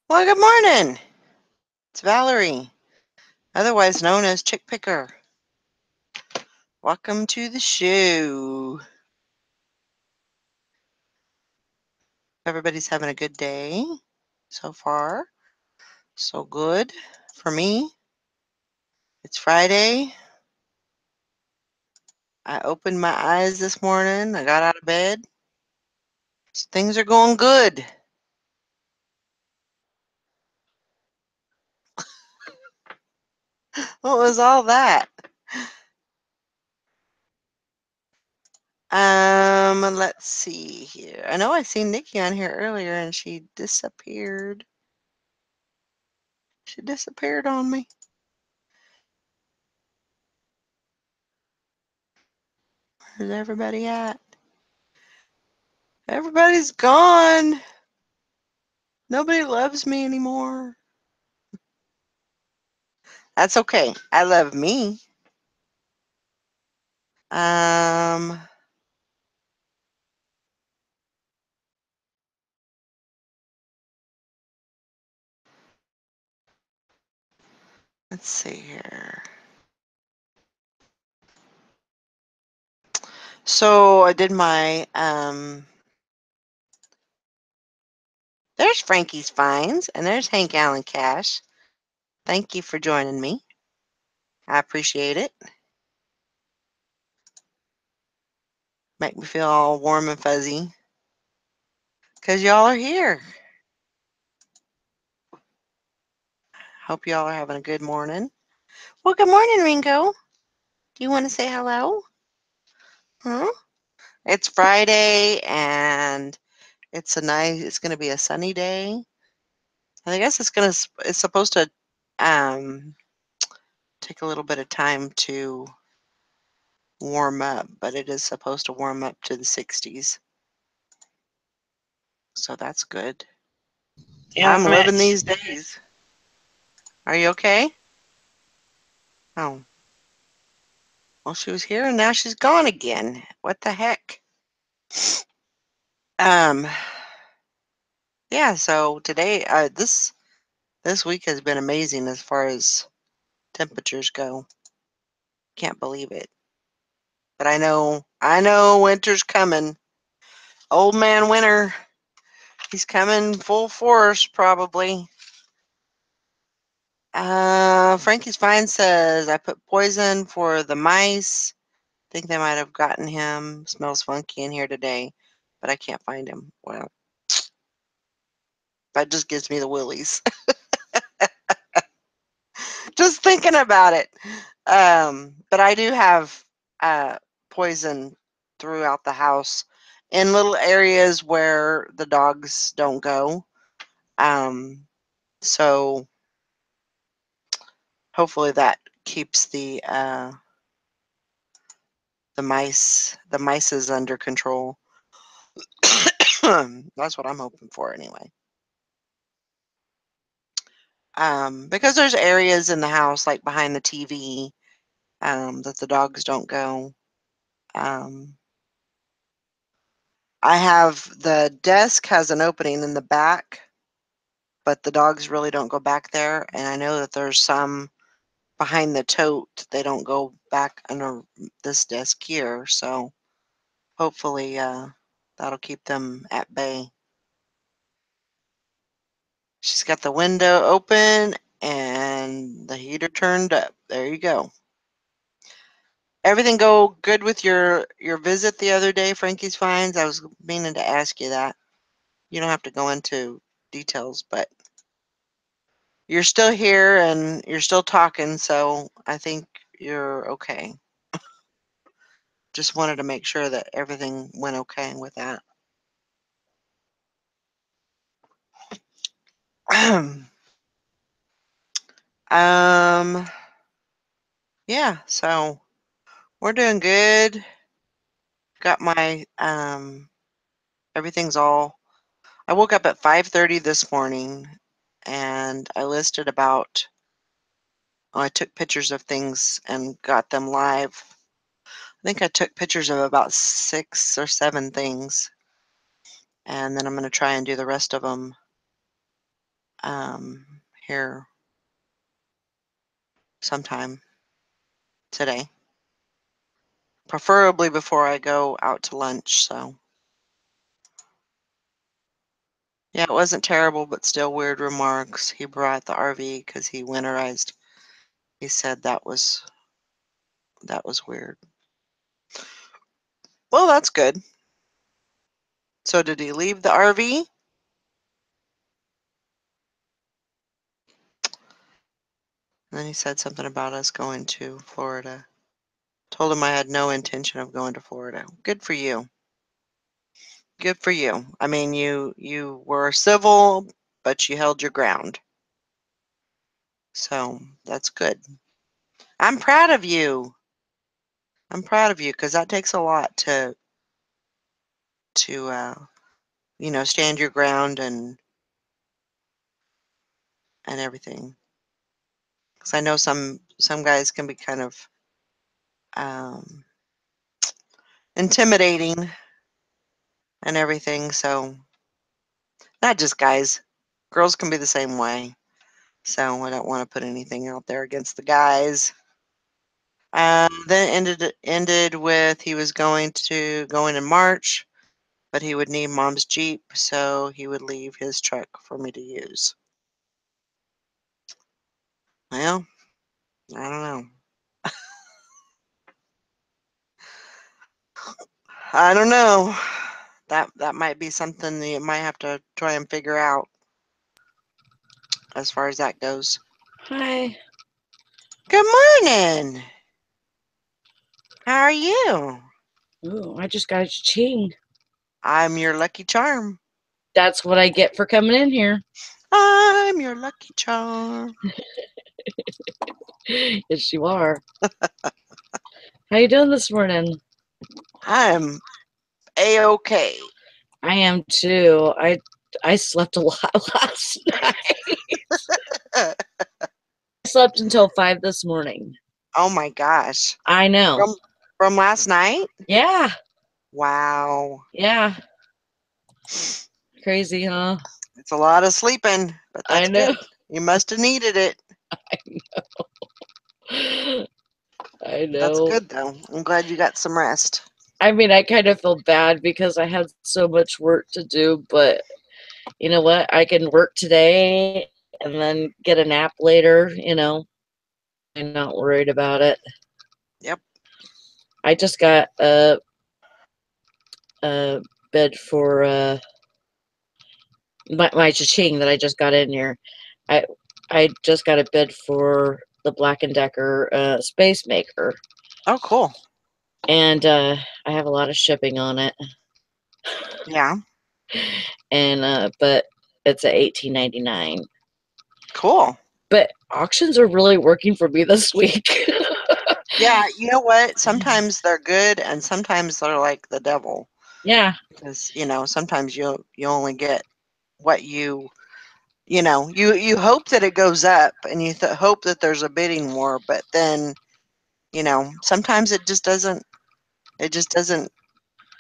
Well, good morning. It's Valerie, otherwise known as Chick Picker. Welcome to the show. Everybody's having a good day so far. So good for me. It's Friday. I opened my eyes this morning. I got out of bed. Things are going good. What was all that? Let's see here. I know I seen Nikki on here earlier and she disappeared. She disappeared on me. Where's everybody at? Everybody's gone. Nobody loves me anymore. That's okay. I love me. Um, let's see here. So I did my, there's Frankie's Finds, and there's Hank Allen Cash. Thank you for joining me. I appreciate it. Make me feel all warm and fuzzy. Because y'all are here. Hope y'all are having a good morning. Well, good morning, Ringo. Do you want to say hello? Huh? It's Friday, and it's going to be a sunny day. I guess it's supposed to take a little bit of time to warm up, but it is supposed to warm up to the 60s. So that's good. I'm living these days. Are you okay? Oh. Well, she was here and now she's gone again. What the heck? Um yeah, so today this week has been amazing as far as temperatures go. Can't believe it. But I know winter's coming. Old man winter. He's coming full force, probably. Frankie's Fine says, I put poison for the mice. Think they might have gotten him. Smells funky in here today, but I can't find him. Well, that just gives me the willies. Just thinking about it. But I do have poison throughout the house in little areas where the dogs don't go. So hopefully that keeps the mice is under control. That's what I'm hoping for anyway. Because there's areas in the house like behind the TV that the dogs don't go. I have the desk has an opening in the back, but the dogs really don't go back there. And I know that there's some behind the tote. They don't go back under this desk here. So hopefully that'll keep them at bay. She's got the window open and the heater turned up. There you go. Everything go good with your visit the other day, Frankie's Finds? I was meaning to ask you that. You don't have to go into details, but you're still here and you're still talking, so I think you're okay. Just wanted to make sure that everything went okay with that. Yeah, so we're doing good. Got my everything's all. I woke up at 5:30 this morning and I listed about I took pictures of things and got them live. I think I took pictures of about 6 or 7 things, and then I'm going to try and do the rest of them here sometime today. Preferably before I go out to lunch, so. Yeah, it wasn't terrible, but still weird remarks. He brought the RV because he winterized. He said that was weird. Well, that's good. So did he leave the RV? And then he said something about us going to Florida. Told him I had no intention of going to Florida. Good for you. Good for you. I mean, you were civil, but you held your ground. So that's good. I'm proud of you. I'm proud of you because that takes a lot to stand your ground and everything. Because I know some guys can be kind of intimidating and everything. So not just guys, girls can be the same way. So I don't want to put anything out there against the guys. Then ended with he was going in March, but he would need Mom's Jeep, so he would leave his truck for me to use. Well, I don't know. I don't know. That might be something that you might have to try and figure out as far as that goes. Hi. Good morning. How are you? Ooh, I just got a ching. I'm your lucky charm. That's what I get for coming in here. I'm your lucky charm. Yes, you are. How you doing this morning? I'm A-okay. I am too. I slept a lot last night. I slept until 5 this morning. Oh my gosh. I know. From last night? Yeah. Wow. Yeah. Crazy, huh? It's a lot of sleeping, but I that's know. good. You must have needed it. I That's know. good though. I'm glad you got some rest. I mean, I kind of feel bad because I had so much work to do, but you know what? I can work today and then get a nap later, I'm not worried about it. Yep. I just got a bed for my cha-ching that I just got in here. I I just got a bid for the Black & Decker Space Maker. Oh, cool. And I have a lot of shipping on it. Yeah. And but it's at $18.99. Cool. But auctions are really working for me this week. Yeah, you know what? Sometimes they're good and sometimes they're like the devil. Yeah. Because, sometimes you only get what you hope that it goes up and you hope that there's a bidding war, but then, sometimes it just doesn't,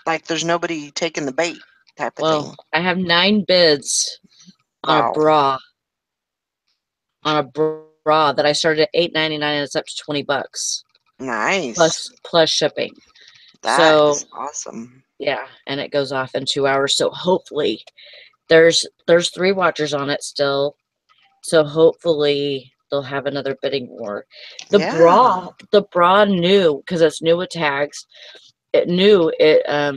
like there's nobody taking the bait type of Well, thing. I have 9 bids on a Wow. bra. On a bra that I started at $8.99 and it's up to $20 Nice. plus shipping. That So is awesome. yeah, and it goes off in 2 hours. So hopefully there's 3 watchers on it still. So hopefully they'll have another bidding war. The Yeah. bra knew because it's new with tags. It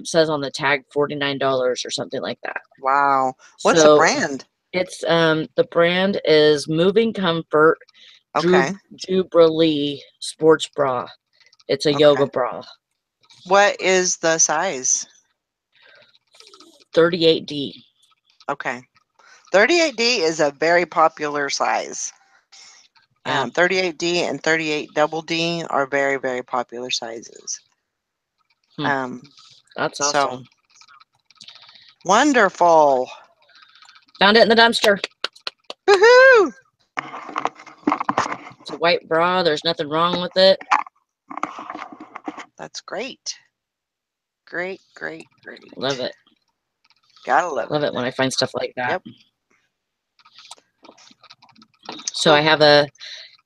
says on the tag $49 or something like that. Wow. What's the So brand? it's the brand is Moving Comfort Okay. Jubilee Sports Bra. It's a Okay. yoga bra. What is the size? 38D. Okay. 38D is a very popular size. Yeah. 38D and 38 double D are very, very popular sizes. That's So awesome. wonderful. Found it in the dumpster. Woohoo! It's a white bra. There's nothing wrong with it. That's great. Great, great, great. Love it. Gotta love Love it. it when I find stuff like that. Yep. So Cool.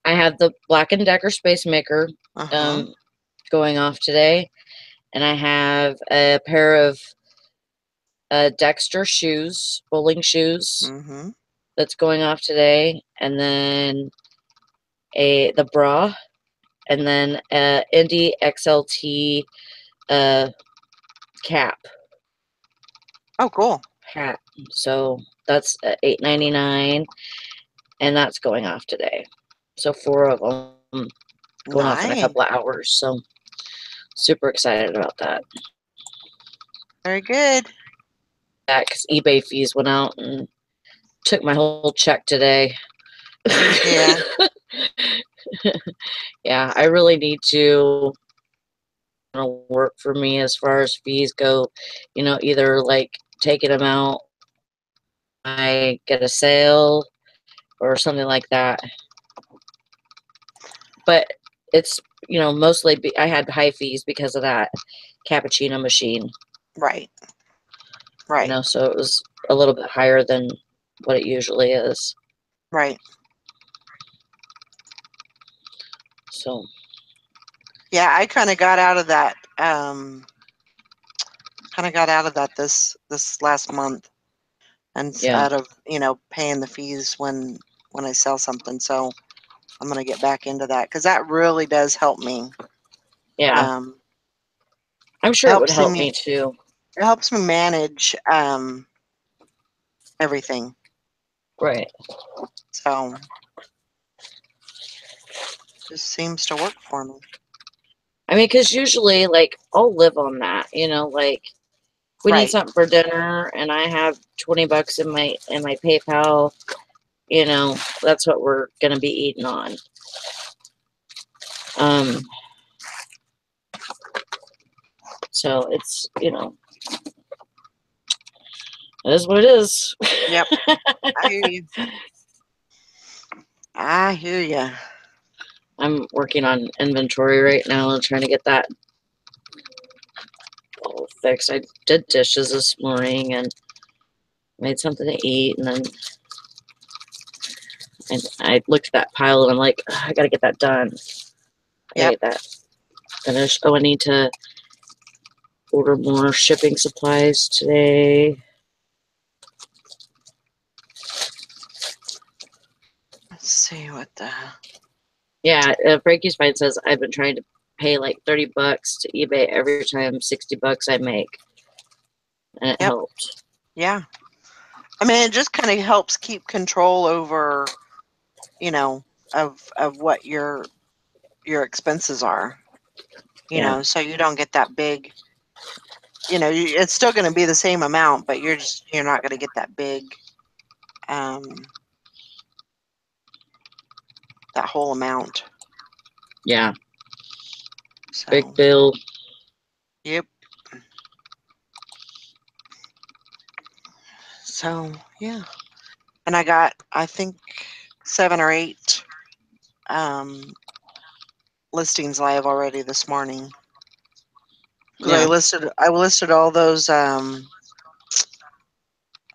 I have the Black & Decker Space Maker Uh-huh. going off today, and I have a pair of Dexter shoes, bowling shoes, Mm-hmm. that's going off today, and then the bra, and then Indy XLT cap Oh, cool. hat. So that's $8.99, and that's going off today. So 4 of them going off in a Nice. couple of hours. So super excited about that. Very good. That because eBay fees went out and took my whole check today. Yeah. Yeah, I really need to work for me as far as fees go. Either like taking them out, I get a sale or something like that. But it's mostly I had high fees because of that cappuccino machine. Right. Right. So it was a little bit higher than what it usually is. Right. So Yeah, I kind of got out of that. This last month, and yeah, out of paying the fees when I sell something. So I'm gonna get back into that because that really does help me. yeah, Um, I'm sure it would helps help me me too. it helps me manage everything. Right. So just seems to work for me. I mean, because usually, like, I'll live on that. Like we need Right. something for dinner, and I have $20 in my PayPal. That's what we're gonna be eating on. Um, so it's it is what it is. Yep. I hear you. I hear you. I'm working on inventory right now and trying to get that all fixed. I did dishes this morning and made something to eat, and then I looked at that pile and I'm like, I gotta get that done. I gotta Yep. get that finished. Oh, I need to order more shipping supplies today. Let's see what the. Yeah, Frankie's Fine says I've been trying to pay like $30 to eBay every time $60 I make, and it Yep. helped. Yeah. I mean, it just kind of helps keep control over, of what your expenses are. Yeah, So you don't get that big. It's still going to be the same amount, but you're not going to get that big. That whole amount. yeah, So. big bill. Yep. So yeah, and I got I think 7 or 8 listings live already this morning because Yeah. I listed all those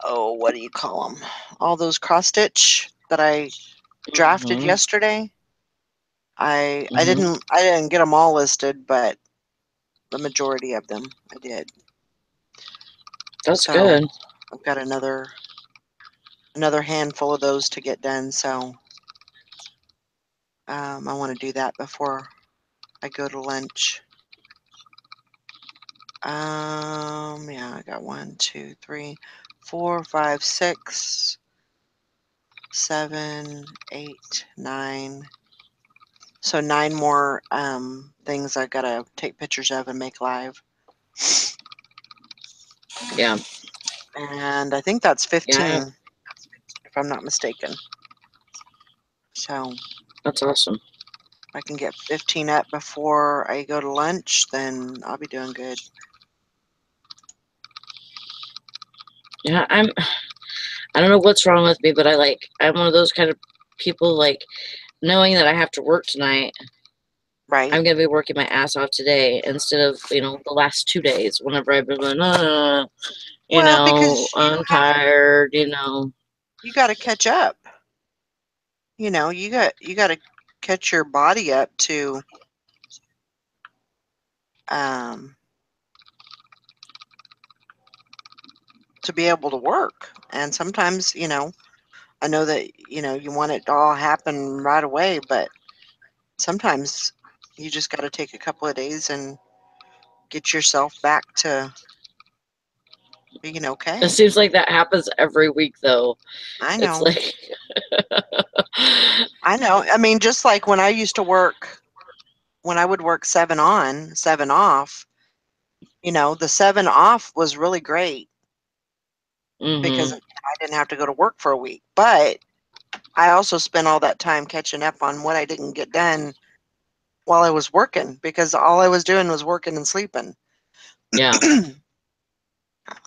oh, what do you call them? All those cross stitch that I drafted Mm-hmm. yesterday. I Mm-hmm. didn't get them all listed, but the majority of them I did. That's So good. I've got another handful of those to get done. So I want to do that before I go to lunch. Yeah, I got 1, 2, 3, 4, 5, 6, 7, 8, 9. So 9 more things I gotta take pictures of and make live. Yeah. And I think that's Yeah. 15, if I'm not mistaken. So That's awesome. if I can get 15 up before I go to lunch, then I'll be doing good. Yeah, I don't know what's wrong with me, but I'm one of those kind of people, like, knowing that I have to work tonight, Right. I'm gonna be working my ass off today instead of, the last 2 days whenever I've been like, Well, because I'm tired, you got to catch up. you know, you got to catch your body up um, to be able to work. And sometimes, you know, I know that, you know, you want it to all happen right away, but sometimes you just got to take a couple of days and get yourself back to being okay. It seems like that happens every week, though. I It's know. like, I know. I mean, just like when I used to work, when I would work 7 on, 7 off, you know, the 7 off was really great because hmm I didn't have to go to work for a week. But I also spent all that time catching up on what I didn't get done while I was working because all I was doing was working and sleeping. yeah.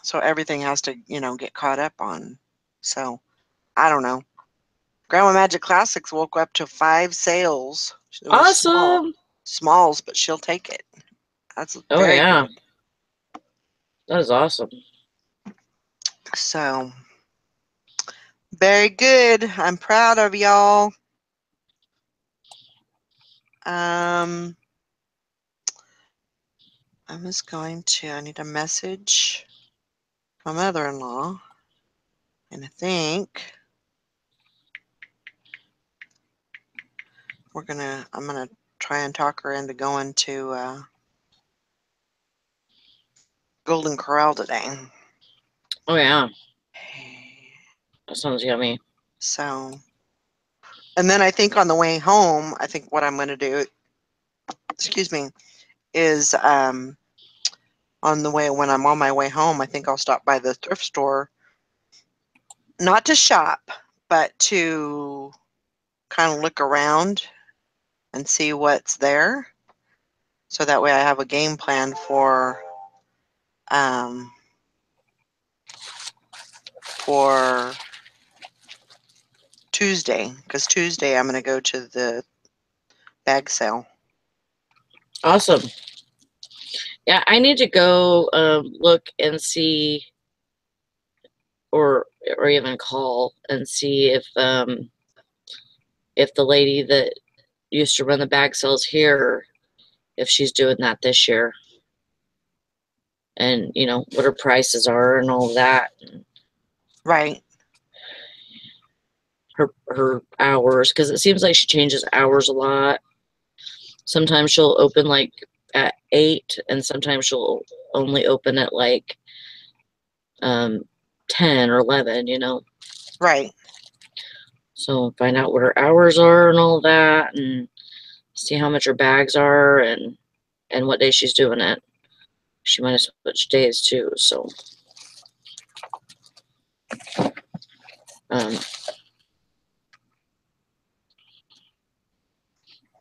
So everything has to, you know, get caught up on. So I don't know. Grandma Magic Classics woke up to 5 sales. It was Awesome. smalls, but she'll take it. That's Oh, very yeah. good. That is awesome. So very good. I'm proud of y'all. Um, I'm just going to. I need a message from my mother-in-law, and I think I'm gonna try and talk her into going to Golden Corral today. Oh, yeah. That sounds yummy. So, and then I think on the way home, I think what I'm gonna do, excuse me, is on the way when I'm on my way home, I think I'll stop by the thrift store, not to shop, but to kind of look around and see what's there. So that way I have a game plan um, for Tuesday, because Tuesday I'm going to go to the bag sale. Awesome. Yeah, I need to go look and see, or even call and see if the lady that used to run the bag sales here, if she's doing that this year, and what her prices are and all that, and Right, her hours, because it seems like she changes hours a lot. Sometimes she'll open like at 8, and sometimes she'll only open at like um 10 or 11. right. So find out what her hours are and all that, and see how much her bags are, and what day she's doing it. She might have switched days too. So um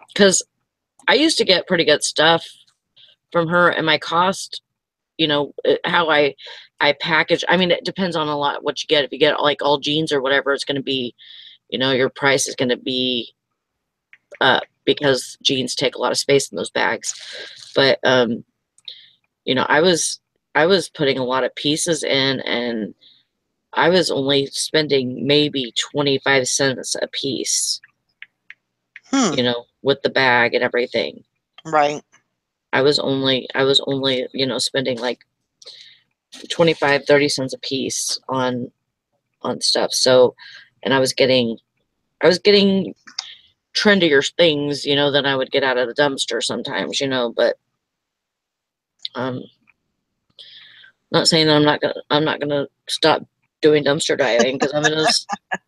because I used to get pretty good stuff from her, and my cost, how I package. I mean, it depends on a lot what you get. If you get like all jeans or whatever, it's going to be, your price is going to be up because jeans take a lot of space in those bags. But I was putting a lot of pieces in, and I was only spending maybe 25 cents a piece, Hmm. with the bag and everything. Right. I was only, spending like 25, 30 cents a piece on stuff. So, and I was getting trendier things, than I would get out of the dumpster sometimes, but um not saying that I'm not gonna stop doing dumpster diving, because I'm gonna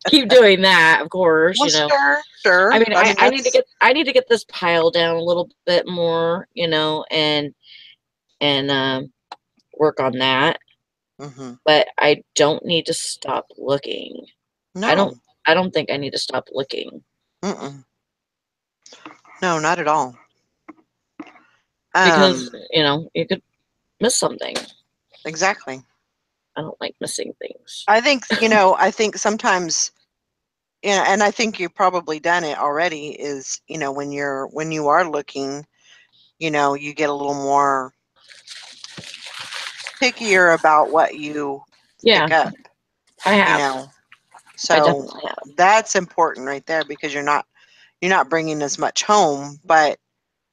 keep doing that, of course. Well, sure, sure. I mean, I I, mean, I need to that's. get this pile down a little bit more, and work on that. Mm-hmm. But I don't need to stop looking. I don't No. I don't think I need to stop looking, Mm-mm. No, not at all. because Um. you could miss something. Exactly. I don't like missing things. I think I think sometimes, and I think you've probably done it already. Is when you are looking, you get a little more pickier about what you Yeah, pick up. I You have. know. I So definitely have. that's important right there because you're not bringing as much home, but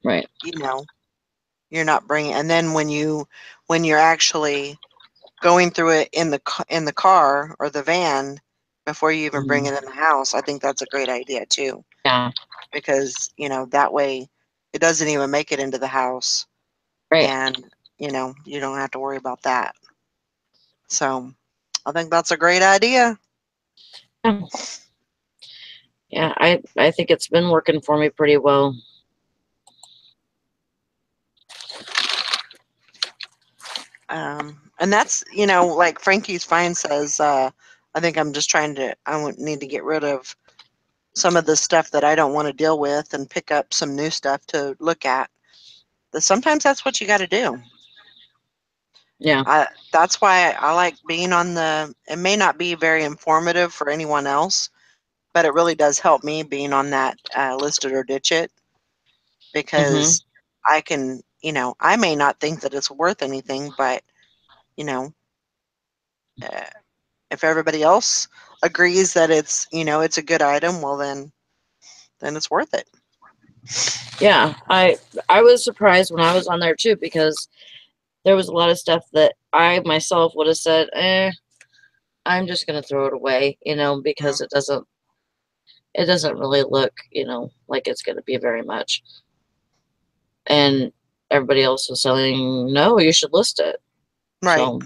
Right. you know, you're not bringing. And then when you're actually going through it in the car or the van before you even bring Mhm. it in the house, I think that's a great idea too. Yeah. Because that way it doesn't even make it into the house, Right. and you don't have to worry about that. So I think that's a great idea. Yeah. Yeah. I think it's been working for me pretty well. And that's like Frankie's Fine says. I think I'm just trying to. Need to get rid of some of the stuff that I don't want to deal with and pick up some new stuff to look at. Sometimes that's what you got to do. Yeah. That's why I like being on the. It may not be very informative for anyone else, but it really does help me being on that list it or ditch it Mhm. because I can. I may not think that it's worth anything, but you know, uh, if everybody else agrees that it's a good item, well then it's worth it. Yeah. I was surprised when I was on there too because there was a lot of stuff that I myself would have said, I'm just gonna throw it away, because Mm, it doesn't really look, like it's gonna be very much. And everybody else was saying, no, you should list it. right, So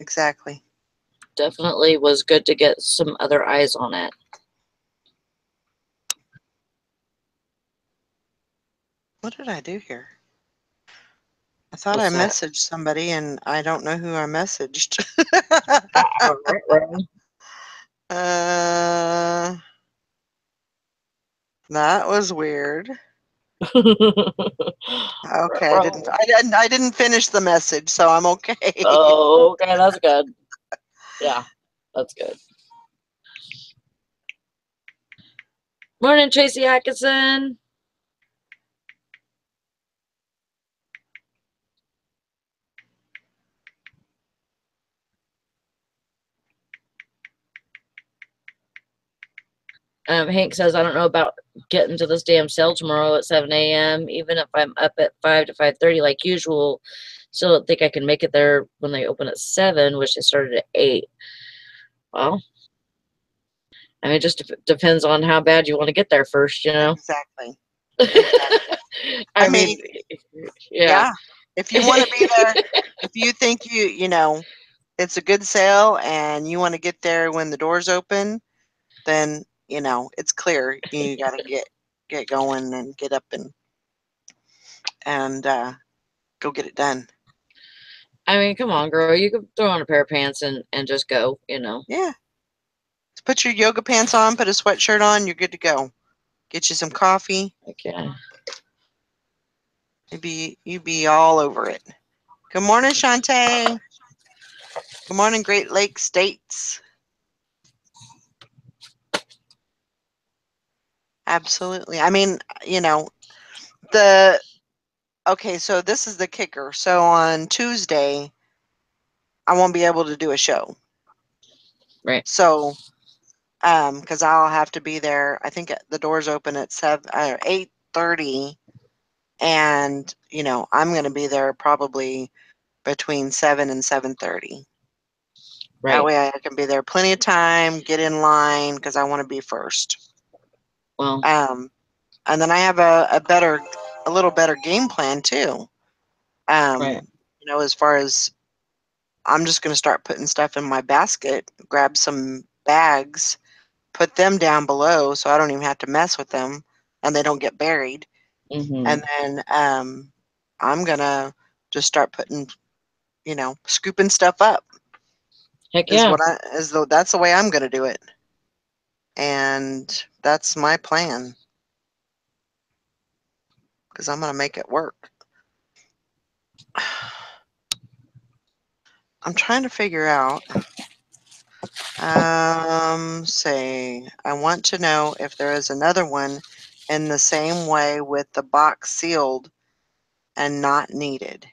exactly. definitely was good to get some other eyes on it. What did I do here? I thought I What's that? messaged somebody and I don't know who I messaged. uh, that was weird. Okay, I didn't finish the message, so I'm okay. Oh, okay, that's good. Yeah, that's good. Morning, Tracy Atkinson. Hank says, I don't know about getting to this damn sale tomorrow at 7 a.m. Even if I'm up at 5 to 5:30 like usual, still don't think I can make it there when they open at 7, which they started at 8. Well, I mean, it just depends on how bad you want to get there first. Exactly. Exactly. I I mean, mean, yeah. yeah. If you want to be there, if you think it's a good sale and you want to get there when the doors open, then it's clear you got to get going and get up and go get it done. I mean, come on, girl. You could throw on a pair of pants and just go. Yeah. Just put your yoga pants on, put a sweatshirt on, you're good to go. Get you some coffee. Okay. You'd be all over it. Good morning, Shantae. Good morning, Great Lakes States. Absolutely. I mean, the okay, so this is the kicker. So on Tuesday, I won't be able to do a show. Right. So, because I'll have to be there. I think the doors open at 8:30, and I'm going to be there probably between 7 and 7:30. That Right. way, I can be there plenty of time, get in line because I want to be first. Well, Um, and then I have a little better game plan too. right. As far as I'm just going to start putting stuff in my basket, grab some bags, put them down below so I don't even have to mess with them and they don't get buried. Mm-hmm. And then I'm going to just start putting, scooping stuff up Heck yeah. as though that's the way I'm going to do it. And that's my plan because I'm going to make it work. I'm trying to figure out. Say, I want to know if there is another one in the same way with the box sealed and not needed. I,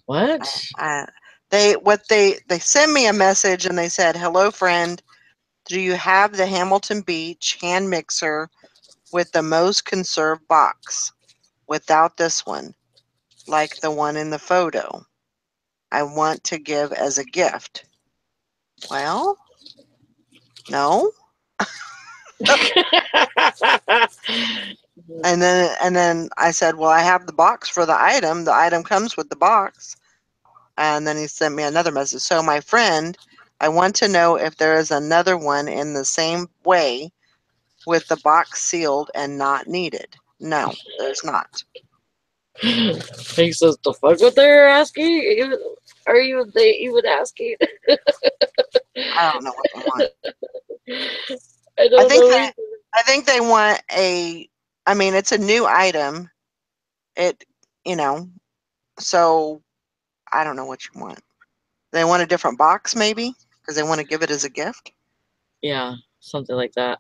What? I They sent me a message and they said, "Hello friend, do you have the Hamilton Beach hand mixer with the most conserved box without this one, like the one in the photo? I want to give as a gift." Well, no. And then I said, "Well, I have the box for the item. The item comes with the box." And then he sent me another message. "So my friend, I want to know if there is another one in the same way with the box sealed and not needed." No, there's not. He says, "The fuck what they're asking? Are you they even asking?" I don't know what they want. I I don't think know they either. I think they want a I mean, it's a new item. It you know, so I don't know what you want. They want a different box maybe because they want to give it as a gift. Yeah, something like that.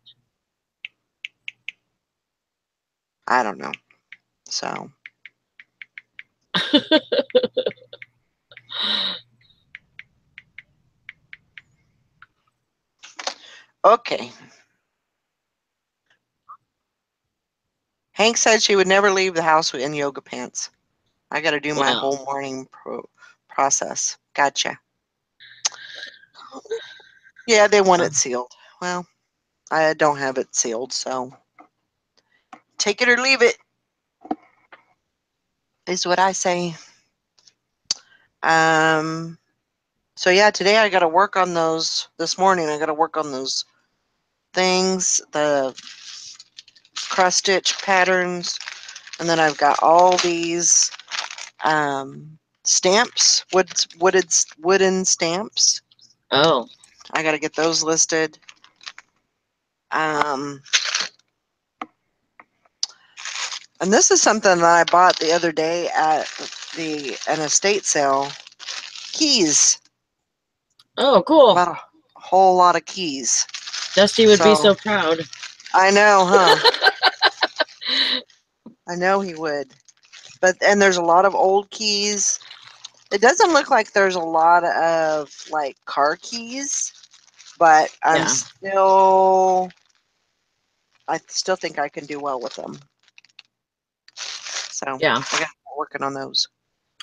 I don't know. So, okay. Hank said she would never leave the house in yoga pants. I got to do my Wow. whole morning process. Gotcha. Yeah, they want Uh, it sealed. Well, I don't have it sealed, so take it or leave it is what I say. Um, so yeah, today I got to work on those. This morning I got to work on those things, the cross stitch patterns, and then I've got all these stamps, wooden stamps. oh. I got to get those listed. Um, and this is something that I bought the other day at an estate sale. Keys, Oh, cool. a whole lot of keys. Dusty would be So so proud. I know, huh? I know he would. And there's a lot of old keys. It doesn't look like there's a lot of like car keys, but Yeah. I still think I can do well with them. So I Yeah. got to start working on those.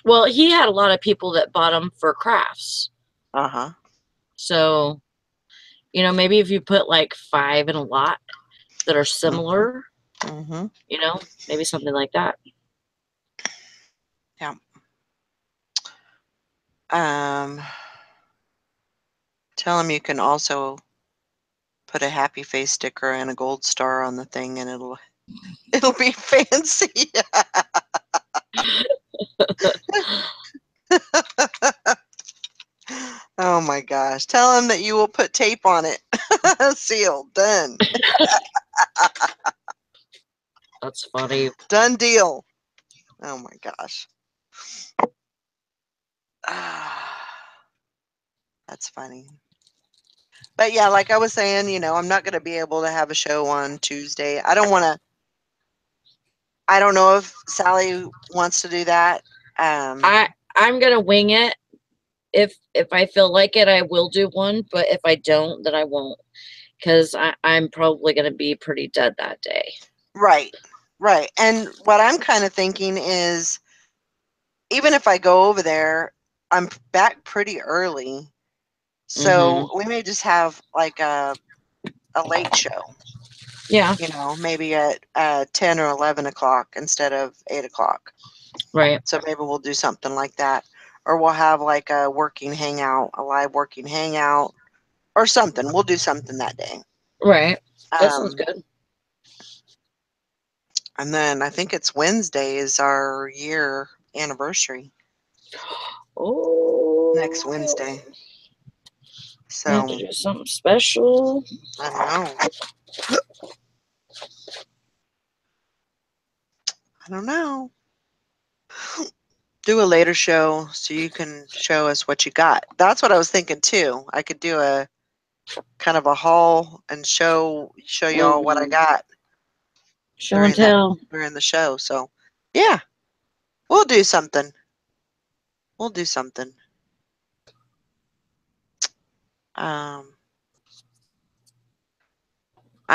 Well, he had a lot of people that bought them for crafts. Uh-huh. So, maybe if you put like 5 in a lot that are Mm-hmm. similar, Mm-hmm. maybe something like that. Yeah. Um, tell him you can also put a happy face sticker and a gold star on the thing, and it'll be fancy. Oh my gosh! Tell him that you will put tape on it. Sealed. Done. That's funny. Done deal. Oh my gosh. That's funny. But yeah, like I was saying, I'm not going to be able to have a show on Tuesday. I don't want to. I don't know if Sally wants to do that. I I'm gonna wing it. If I feel like it, I will do one. But if I don't, then I won't. Because I'm probably gonna be pretty dead that day. Right. Right. And what I'm kind of thinking is even if I go over there, I'm back pretty early. Mm-hmm. So we may just have like a late show, Yeah. maybe at 10 or 11 o'clock instead of 8 o'clock. Right. So maybe we'll do something like that. Or we'll have like a live working hangout or something. We'll do something that day. Right. That sounds Um, good. and then I think it's Wednesday is our year anniversary next Oh, Wednesday. we have to So do something special. I know. I don't know. Do a later show so you can show us what you got. That's what I was thinking too. I could do a kind of a haul and show y'all what I Mm-hmm. got Show and tell. during the show. So yeah, we'll do something. We'll do something. I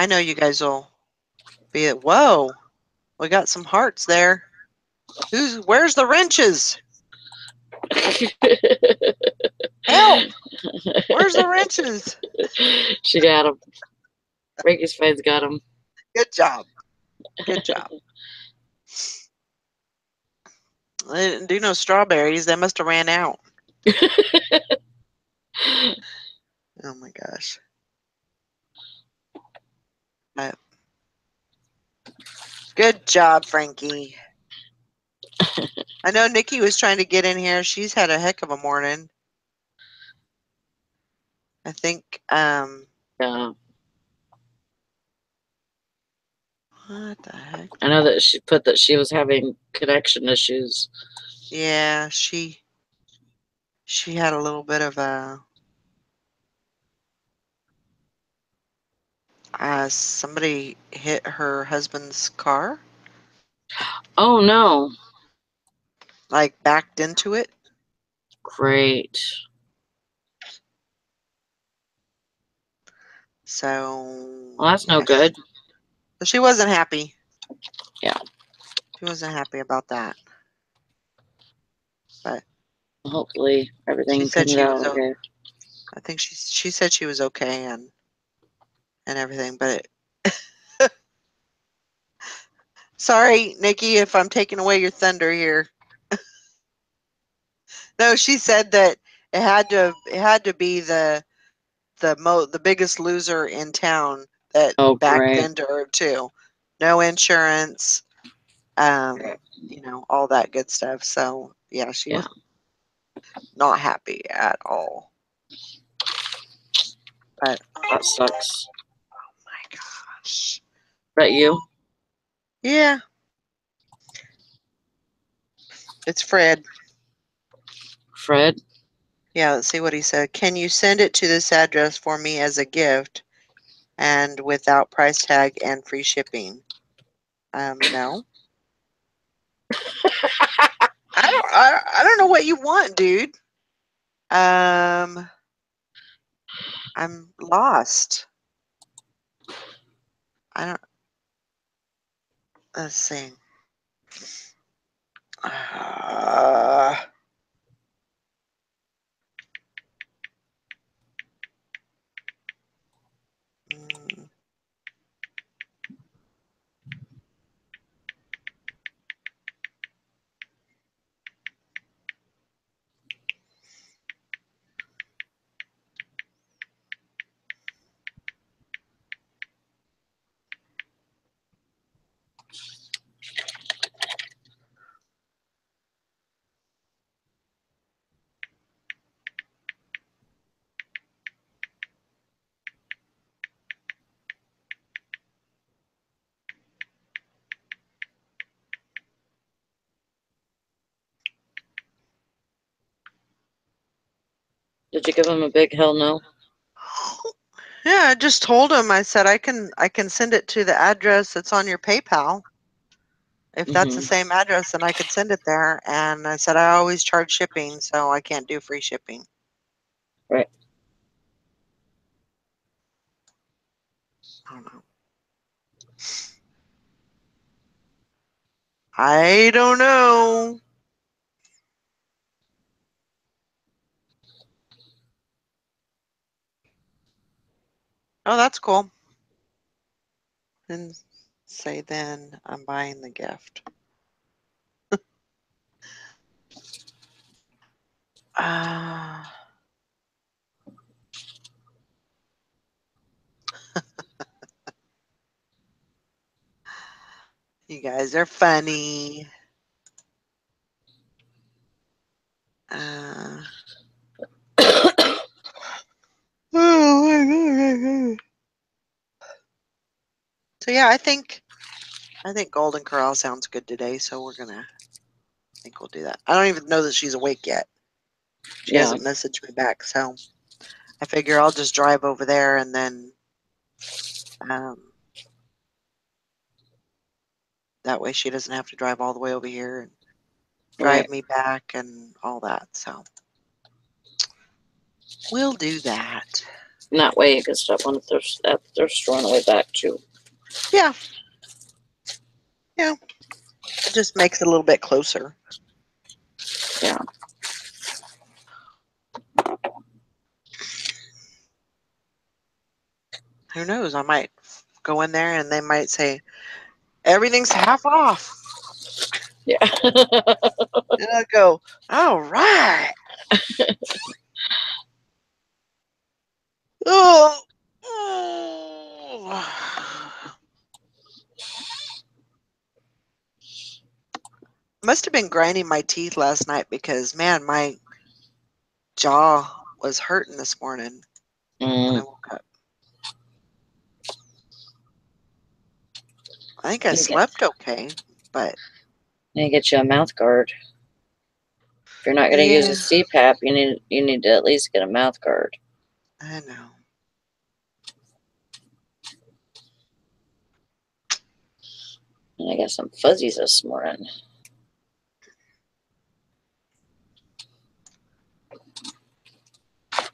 know you guys will be at, whoa, we got some hearts there. Where's the wrenches? Help! Where's the wrenches? She got him. Frankie's Fine's got him. Good job. Good job. They didn't do no strawberries. They must have ran out. Oh my gosh. But good job, Frankie. I know Nikki was trying to get in here. She's had a heck of a morning. I think, Yeah. what the heck? I know that she put that she was having connection issues. Yeah, she had a little bit of a, somebody hit her husband's car, Oh no. like backed into it. Great. So, Well, that's no yeah, good. she wasn't happy. Yeah. She wasn't happy about that. But Hopefully she everything said comes she out was, okay. I think she said she was okay and everything, but sorry, Nikki, if I'm taking away your thunder here. No, she said that it had to be the biggest loser in town that Oh, backed great. into her too. No insurance, all that good stuff. So yeah, she Yeah. was not happy at all. But That sucks. oh my gosh. But you? Yeah. It's Fred. Fred? Yeah, let's see what he said. Can you send it to this address for me as a gift and without price tag and free shipping? No. I don't know what you want, dude. I'm lost. I don't let's see. Uh, mm, Did you give him a big hell no? yeah, I just told him. I said I can send it to the address that's on your PayPal. If that's the Mm-hmm. same address, then I could send it there. And I said I always charge shipping, so I can't do free shipping. Right. I don't know. I don't know. Oh, that's cool. And say then I'm buying the gift. Uh, you guys are funny. Uh, so yeah, I think Golden Corral sounds good today, so I think we'll do that. I don't even know that she's awake yet. She Yeah. hasn't messaged me back, so I figure I'll just drive over there and then um, that way she doesn't have to drive all the way over here and drive Right. me back and all that. So We'll do that. And that way you can stop on at the thrift store on the way back too. Yeah. Yeah. It just makes it a little bit closer. Yeah. Who knows? I might go in there and they might say, everything's half off. Yeah. And I go, all right. Oh. Must have been grinding my teeth last night because, man, my jaw was hurting this morning when I woke up. I think I slept okay, but You get you a mouth guard. If you're not going to use a yeah, CPAP, you need to at least get a mouth guard. I know. And I got some fuzzies this morning.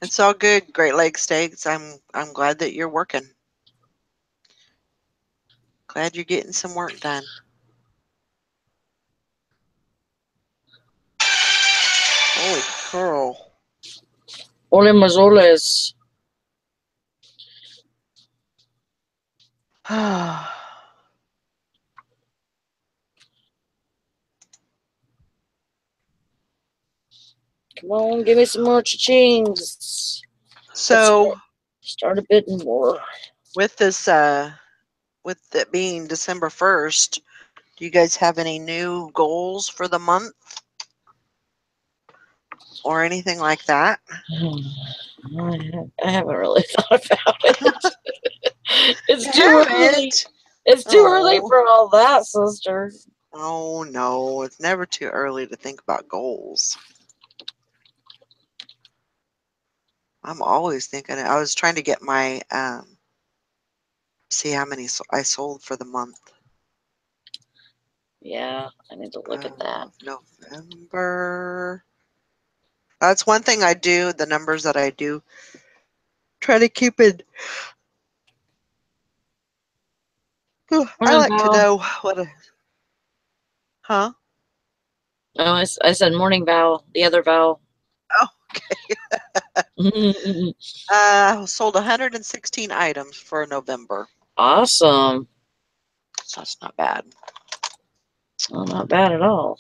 It's all good, Great Lakes Steaks. I'm glad that you're working. Glad you're getting some work done. Holy curl. Ole mazoles. Come on, give me some more cha-chings. So Start a bidding war. with this with it being December 1st, do you guys have any new goals for the month or anything like that? I haven't really thought about it. It's You too early. haven't? It's too early Oh. for all that, sister. Oh no, it's never too early to think about goals. I'm always thinking. I was trying to get my see how many I sold for the month. Yeah, I need to look at that. November. That's one thing I do. The numbers that I do, try to keep it. I like to know what. Huh? Oh, I said morning vowel. The other vowel. Oh, sold 116 items for November. Awesome. So that's not bad. Well, not bad at all.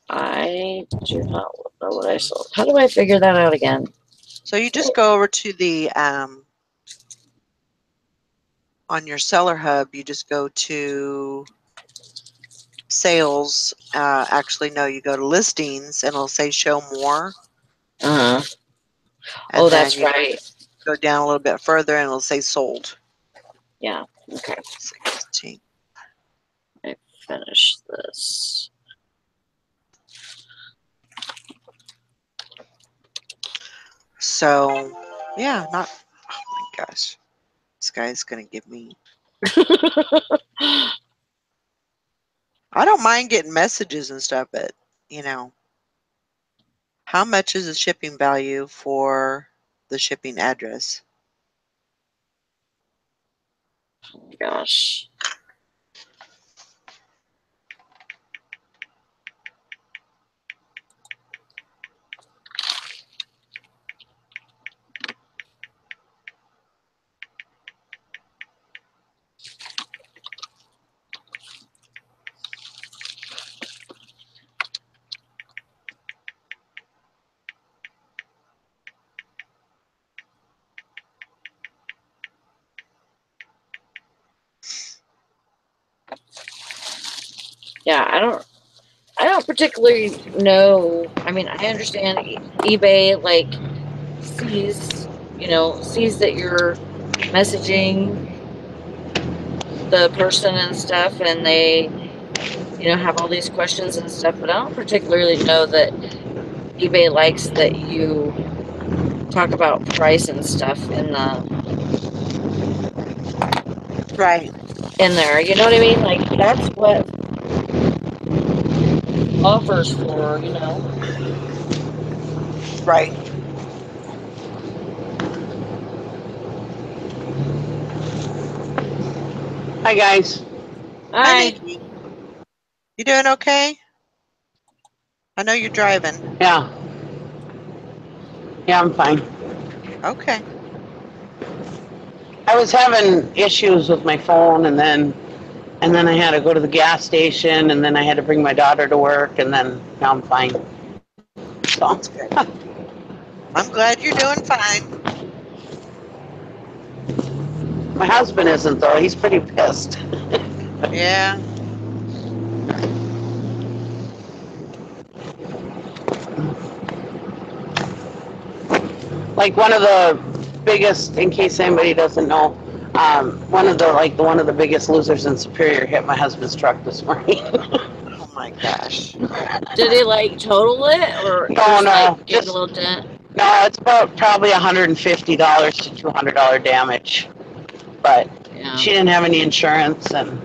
I do not know what I sold. How do I figure that out again? So you just go over to the on your seller hub. You just go to sales. Actually, no, you go to listings, and it'll say show more. Uh huh. And Oh, then that's you right. go down a little bit further, and it'll say sold. Yeah. Okay. 16. I finished this. So, yeah, not. Oh my gosh, this guy's gonna give me. I don't mind getting messages and stuff, but how much is the shipping value for the shipping address? Oh my gosh. Yeah, I don't particularly know. I mean, I understand eBay like sees that you're messaging the person and stuff, and they have all these questions and stuff, but I don't particularly know that eBay likes that you talk about price and stuff Right. in there. You know what I mean? Like that's what offers for. Right. Hi, guys. Hi, Hi. Nikki. You doing okay? I know you're driving. Yeah. Yeah, I'm fine. Okay. I was having issues with my phone, and then I had to go to the gas station, and then I had to bring my daughter to work, and then now I'm fine. So That's good. I'm glad you're doing fine. my husband isn't though. He's pretty pissed. Yeah. Like one of the biggest, in case anybody doesn't know, one of the biggest losers in Superior hit my husband's truck this morning. Oh my gosh. Did he like total it or No, just like no, get a just little dent? no. It's about probably $150 to $200 damage, but Yeah. she didn't have any insurance, and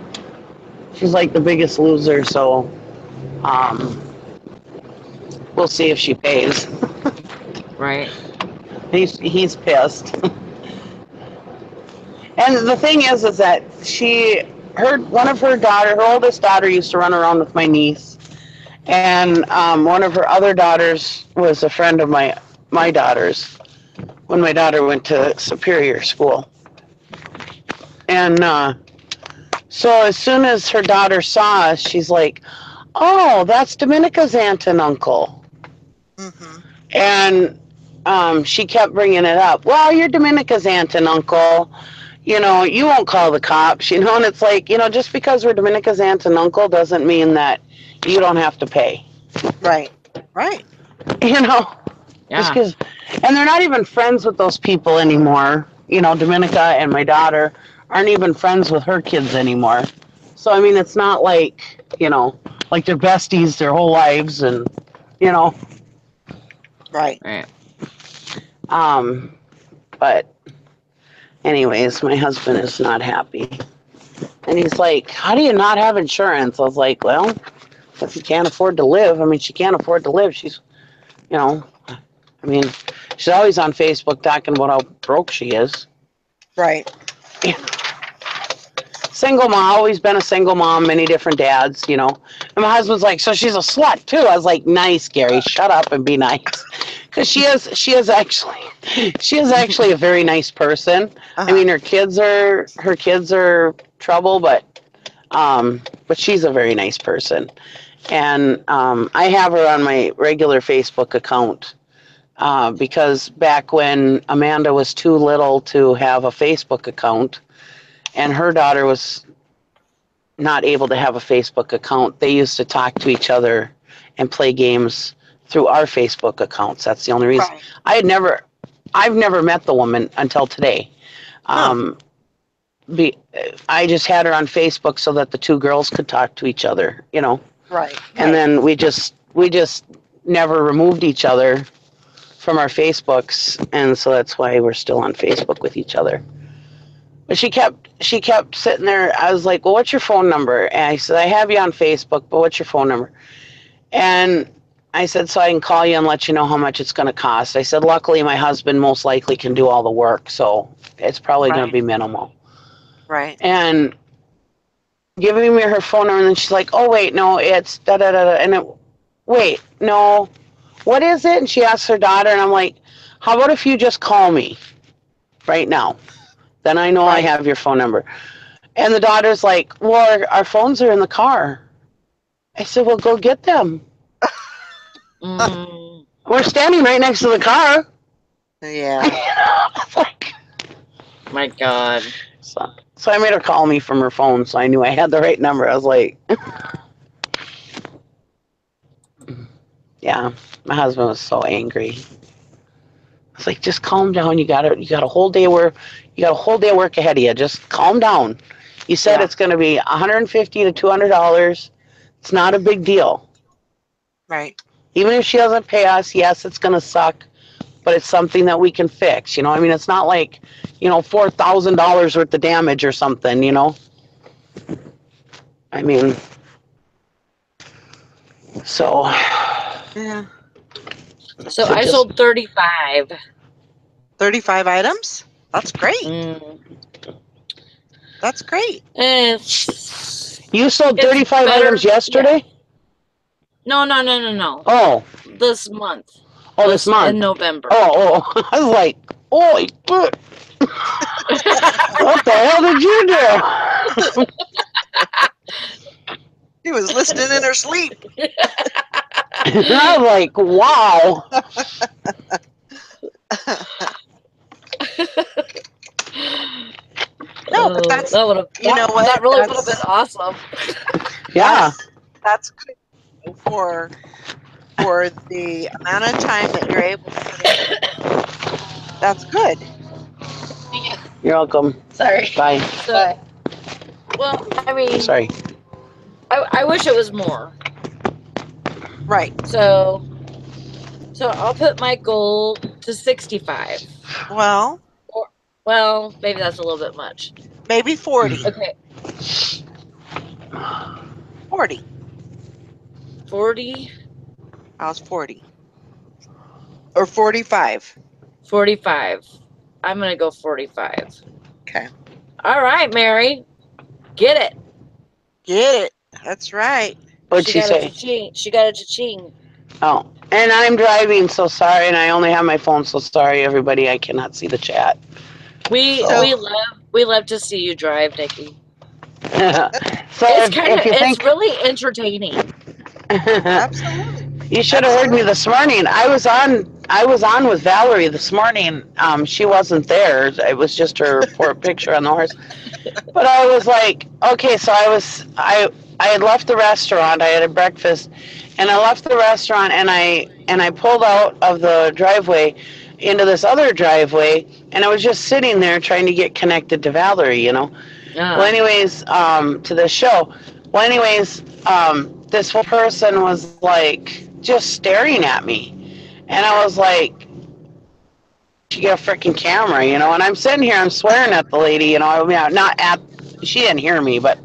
she's like the biggest loser. So, um, we'll see if she pays. Right. He's pissed. And the thing is that one of her daughter, her oldest daughter, used to run around with my niece, and one of her other daughters was a friend of my daughter's when my daughter went to Superior School. And so as soon as her daughter saw us, she's like, "Oh, that's Dominica's aunt and uncle." Mm-hmm. And she kept bringing it up. Well, you're Dominica's aunt and uncle. You won't call the cops, and it's like, just because we're Dominica's aunt and uncle doesn't mean that you don't have to pay, Right. Right. you know, just Yeah. because, and they're not even friends with those people anymore. Dominica and my daughter aren't even friends with her kids anymore. So, I mean, it's not like, like they're besties their whole lives and, you know, Right. Right. um, but anyways, my husband is not happy. And he's like, "How do you not have insurance?" I was like, "Well, if you can't afford to live." I mean, she can't afford to live. You know, I mean, she's always on Facebook talking about how broke she is. Right. Single mom, always been a single mom, many different dads. And my husband's like, "So she's a slut too." I was like, "Nice, Gary, shut up and be nice." Because she is actually a very nice person. I Uh-huh. mean, her kids are trouble, but she's a very nice person. And I have her on my regular Facebook account because back when Amanda was too little to have a Facebook account and her daughter was not able to have a Facebook account, they used to talk to each other and play games through our Facebook accounts. That's the only reason. Right. I've never met the woman until today. Huh. Um, I just had her on Facebook so that the two girls could talk to each other. Right. And Right. then we just never removed each other from our Facebooks, and so that's why we're still on Facebook with each other. But she kept sitting there. I was like, "Well, what's your phone number?" And I said, "I have you on Facebook, but what's your phone number?" And I said, "So I can call you and let you know how much it's going to cost." I said, "Luckily, my husband most likely can do all the work, so it's probably going to Right. be minimal." Right. And giving me her phone number, and then she's like, "Oh wait, no, it's da da da da," wait, no, what is it? And she asked her daughter, and I'm like, "How about if you just call me right now? Then I know I Right. have your phone number." And the daughter's like, "Well, our phones are in the car." I said, "Well, go get them. Mm, We're standing right next to the car." Yeah. It's like, my God. so I made her call me from her phone, so I knew I had the right number. I was like, yeah, my husband was so angry. I was like, just calm down. You got a whole day of work ahead of you. Just calm down. You said Yeah. it's going to be $150 to $200. It's not a big deal. Right. Even if she doesn't pay us, yes, it's going to suck, but it's something that we can fix. I mean, it's not like, $4,000 worth of damage or something. I mean, so Yeah. So So I just sold 35. 35 items? That's great. Mm. That's great. you sold It's 35 better. items yesterday? No. Oh, This month. this In month. November. Oh, I was like, holy, what the hell did you do? She was listening in her sleep. And I was like, wow. No, but that's, that would have. you know what? That really would have been awesome. Yeah. That's good for the amount of time that you're able to put in. That's good. You're welcome. Sorry. Bye. So, well, I mean, Sorry. I wish it was more. Right. So I'll put my goal to 65. Well, Or, well, maybe that's a little bit much. maybe 40. Okay, 40. 40, How's 40? Or 45. 45. I'm gonna go 45. Okay. All right, Mary, get it. Get it. That's right. What'd She she got a say? cha-ching. She got a cha-ching. Oh, and I'm driving, so sorry, and I only have my phone, so sorry, everybody. I cannot see the chat. We So- love to see you drive, Nikki. So It's really entertaining. Absolutely. You should have heard me this morning. I was on with Valerie this morning. She wasn't there. It was just her picture on the horse. But I was like, okay, so I had left the restaurant. I had a breakfast, and I left the restaurant, and I pulled out of the driveway into this other driveway, and I was just sitting there trying to get connected to Valerie, Well, anyways, to the show. Well, anyways, this person was like just staring at me, and I was like, "You get a freaking camera, And I'm sitting here, I'm swearing at the lady, I mean, not at. She didn't hear me, but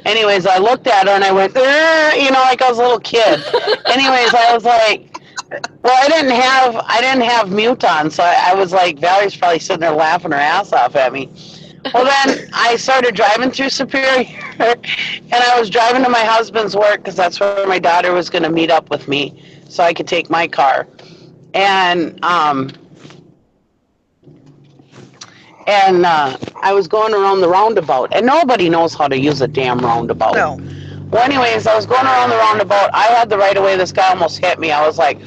anyways, I looked at her and I went, like I was a little kid. Anyways, I was like, well, I didn't have mute on, so I was like, Valerie's probably sitting there laughing her ass off at me. Well, then I started driving through Superior, and I was driving to my husband's work because that's where my daughter was going to meet up with me, so I could take my car. And I was going around the roundabout, and nobody knows how to use a damn roundabout. No. Well, anyways, I was going around the roundabout. I had the right of way. This guy almost hit me. I was like,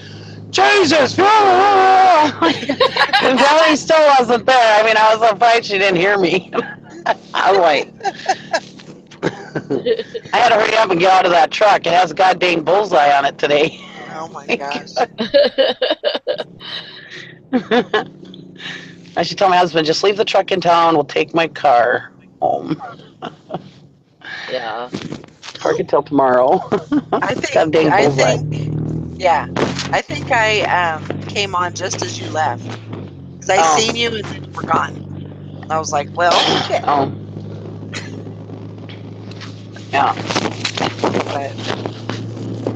Jesus! And Valerie still wasn't there. I mean, I was afraid she didn't hear me. I was like, I had to hurry up and get out of that truck. It has a goddamn bullseye on it today. Oh my gosh. I should tell my husband, just leave the truck in town. We'll take my car home. Yeah. Park it till tomorrow. I think I came on just as you left. Because I seen you and then you were gone. I was like, well, shit. Oh. Yeah. But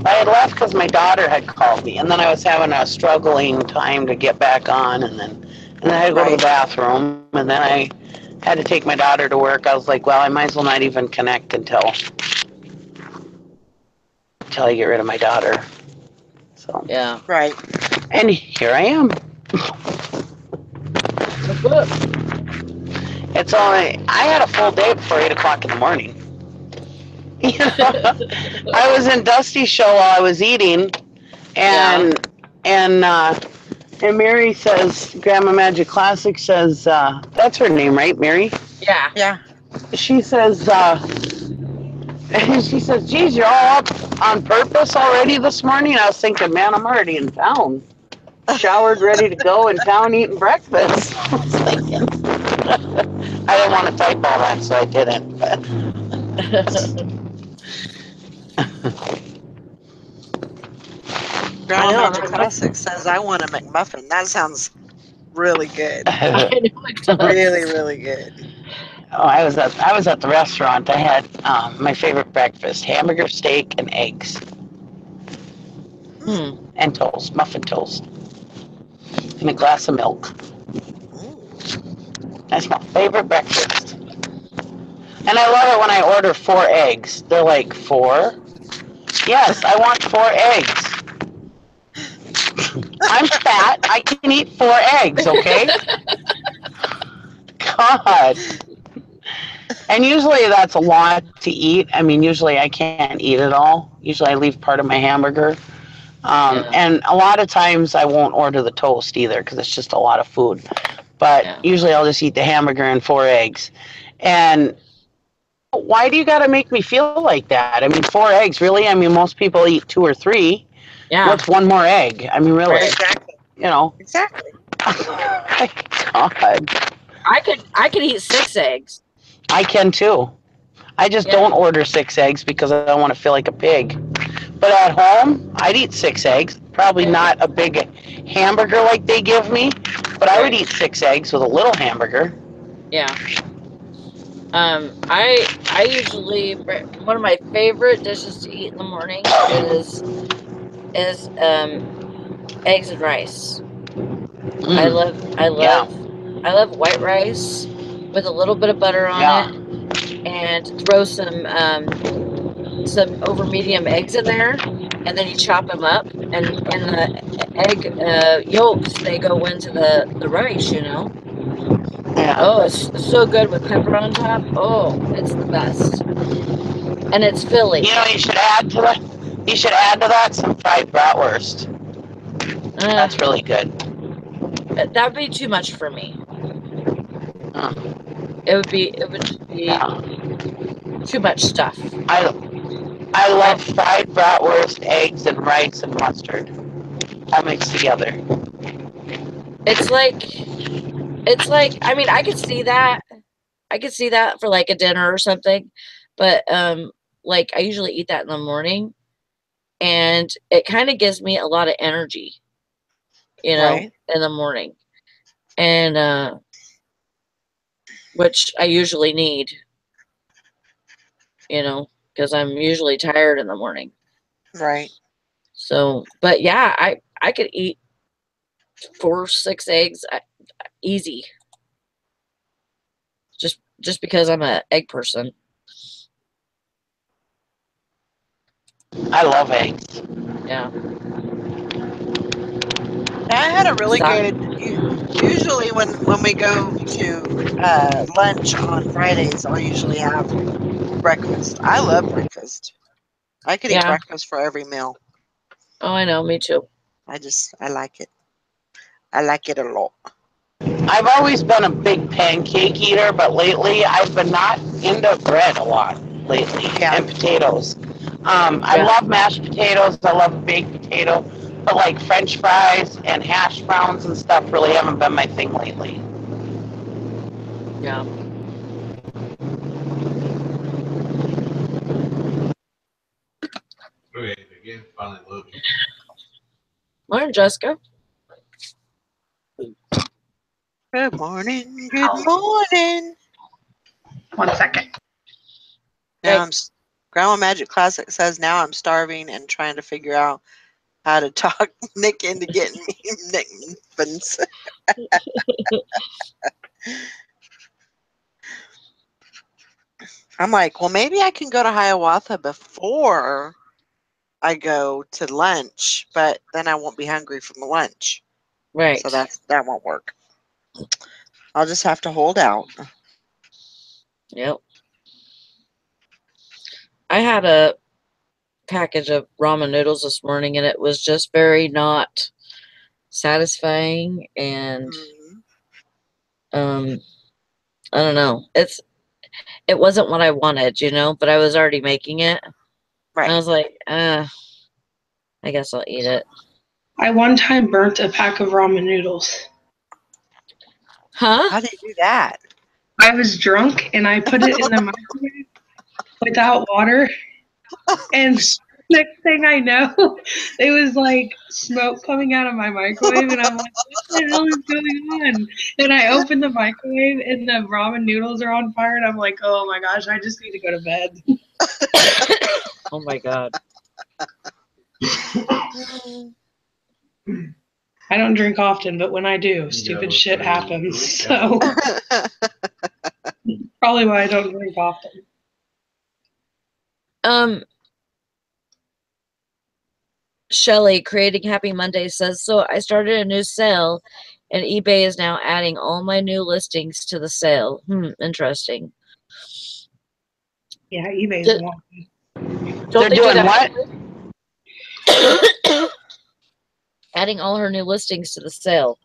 I had left because my daughter had called me, and then I was having a struggling time to get back on, and then I had to go to the bathroom, and then I had to take my daughter to work. I was like, well, I might as well not even connect until I get rid of my daughter. So Yeah. right. And here I am. It's only, I had a full day before 8 o'clock in the morning. I was in Dusty's show while I was eating, and Mary says, Grandma Magic Classic says, that's her name, right, Mary? Yeah. Yeah. She says, geez, you're all up on purpose already this morning? I was thinking, man, I'm already in town. Showered, ready to go in town, eating breakfast. I was thinking. I didn't want to type all that, so I didn't. Grandma Magic Classic says, I want a McMuffin. That sounds really good. I know it does. Really, really good. Oh, I was at the restaurant. I had my favorite breakfast: hamburger, steak, and eggs, and toast, muffin toast. and a glass of milk. That's my favorite breakfast. And I love it when I order 4 eggs. They're like, 4? Yes, I want 4 eggs. I'm fat. I can eat 4 eggs, okay? God. And usually that's a lot to eat. I mean, usually I can't eat it all. Usually I leave part of my hamburger. Yeah. And a lot of times I won't order the toast either because it's just a lot of food. But Yeah. usually I'll just eat the hamburger and 4 eggs. And why do you got to make me feel like that? I mean, 4 eggs, really? I mean, most people eat 2 or 3. Yeah. What's one more egg? I mean, really? Right. Exactly. You know. Exactly. My God. I could eat 6 eggs. I can too. I just Yeah. don't order 6 eggs because I don't want to feel like a pig. But at home, I'd eat 6 eggs. Probably not a big hamburger like they give me, but I would eat 6 eggs with a little hamburger. Yeah. I usually, one of my favorite dishes to eat in the morning is eggs and rice. I Yeah, love white rice with a little bit of butter on yeah, it, and throw some over medium eggs in there, and then you chop them up, and the egg yolks, they go into the rice, you know. yeah. Oh, it's so good with pepper on top. Oh, it's the best. And it's filling. You know, you should add to that. You should add to that some fried bratwurst. Uh, That's really good. that would be too much for me. Uh, It would just be yeah, too much stuff. I And love fried bratwurst, eggs, and rice and mustard all mixed together. it's like, I mean, I could see that. I could see that for like a dinner or something, but like I usually eat that in the morning, and it kind of gives me a lot of energy, you know, Right. in the morning. And which I usually need, you know, because I'm usually tired in the morning. Right. So, but yeah, I could eat 4, 6 eggs easy, just because I'm a egg person. I love eggs. Yeah. I had a really So, good. Usually, when we go to lunch on Fridays, I'll usually have breakfast. I love breakfast. I could eat yeah. breakfast for every meal. Oh, I know. Me too. I like it. I like it a lot. I've always been a big pancake eater, but lately I've been not into bread a lot lately Yeah. and potatoes. I Yeah. love mashed potatoes. I love baked potato, but like French fries and hash browns and stuff really haven't been my thing lately. Yeah. Okay, again, finally loading. Morning, Jessica. Good morning. Good morning. 1 second. Now Hey. Grandma Magic Classic says now I'm starving and trying to figure out how to talk Nick into getting me Nick muffins. I'm like, well, maybe I can go to Hiawatha before I go to lunch, but then I won't be hungry from the lunch. Right. So that won't work. I'll just have to hold out. Yep. I had a package of ramen noodles this morning, and it was just very not satisfying, and Mhm. I don't know. It wasn't what I wanted, you know, but I was already making it. Right. I was like, I guess I'll eat it. I one time burnt a pack of ramen noodles. Huh? How do you do that? I was drunk and I put it in the microwave without water. And next thing I know, it was like smoke coming out of my microwave. And I'm like, what the hell is going on? And I open the microwave and the ramen noodles are on fire. And I'm like, oh my gosh, I just need to go to bed. Oh my God. I don't drink often, but when I do, stupid shit happens. So probably why I don't drink often. Shelly, Creating Happy Monday, says, so I started a new sale and eBay is now adding all my new listings to the sale. Interesting. Yeah, eBay's a lot. They're doing what? Adding all her new listings to the sale.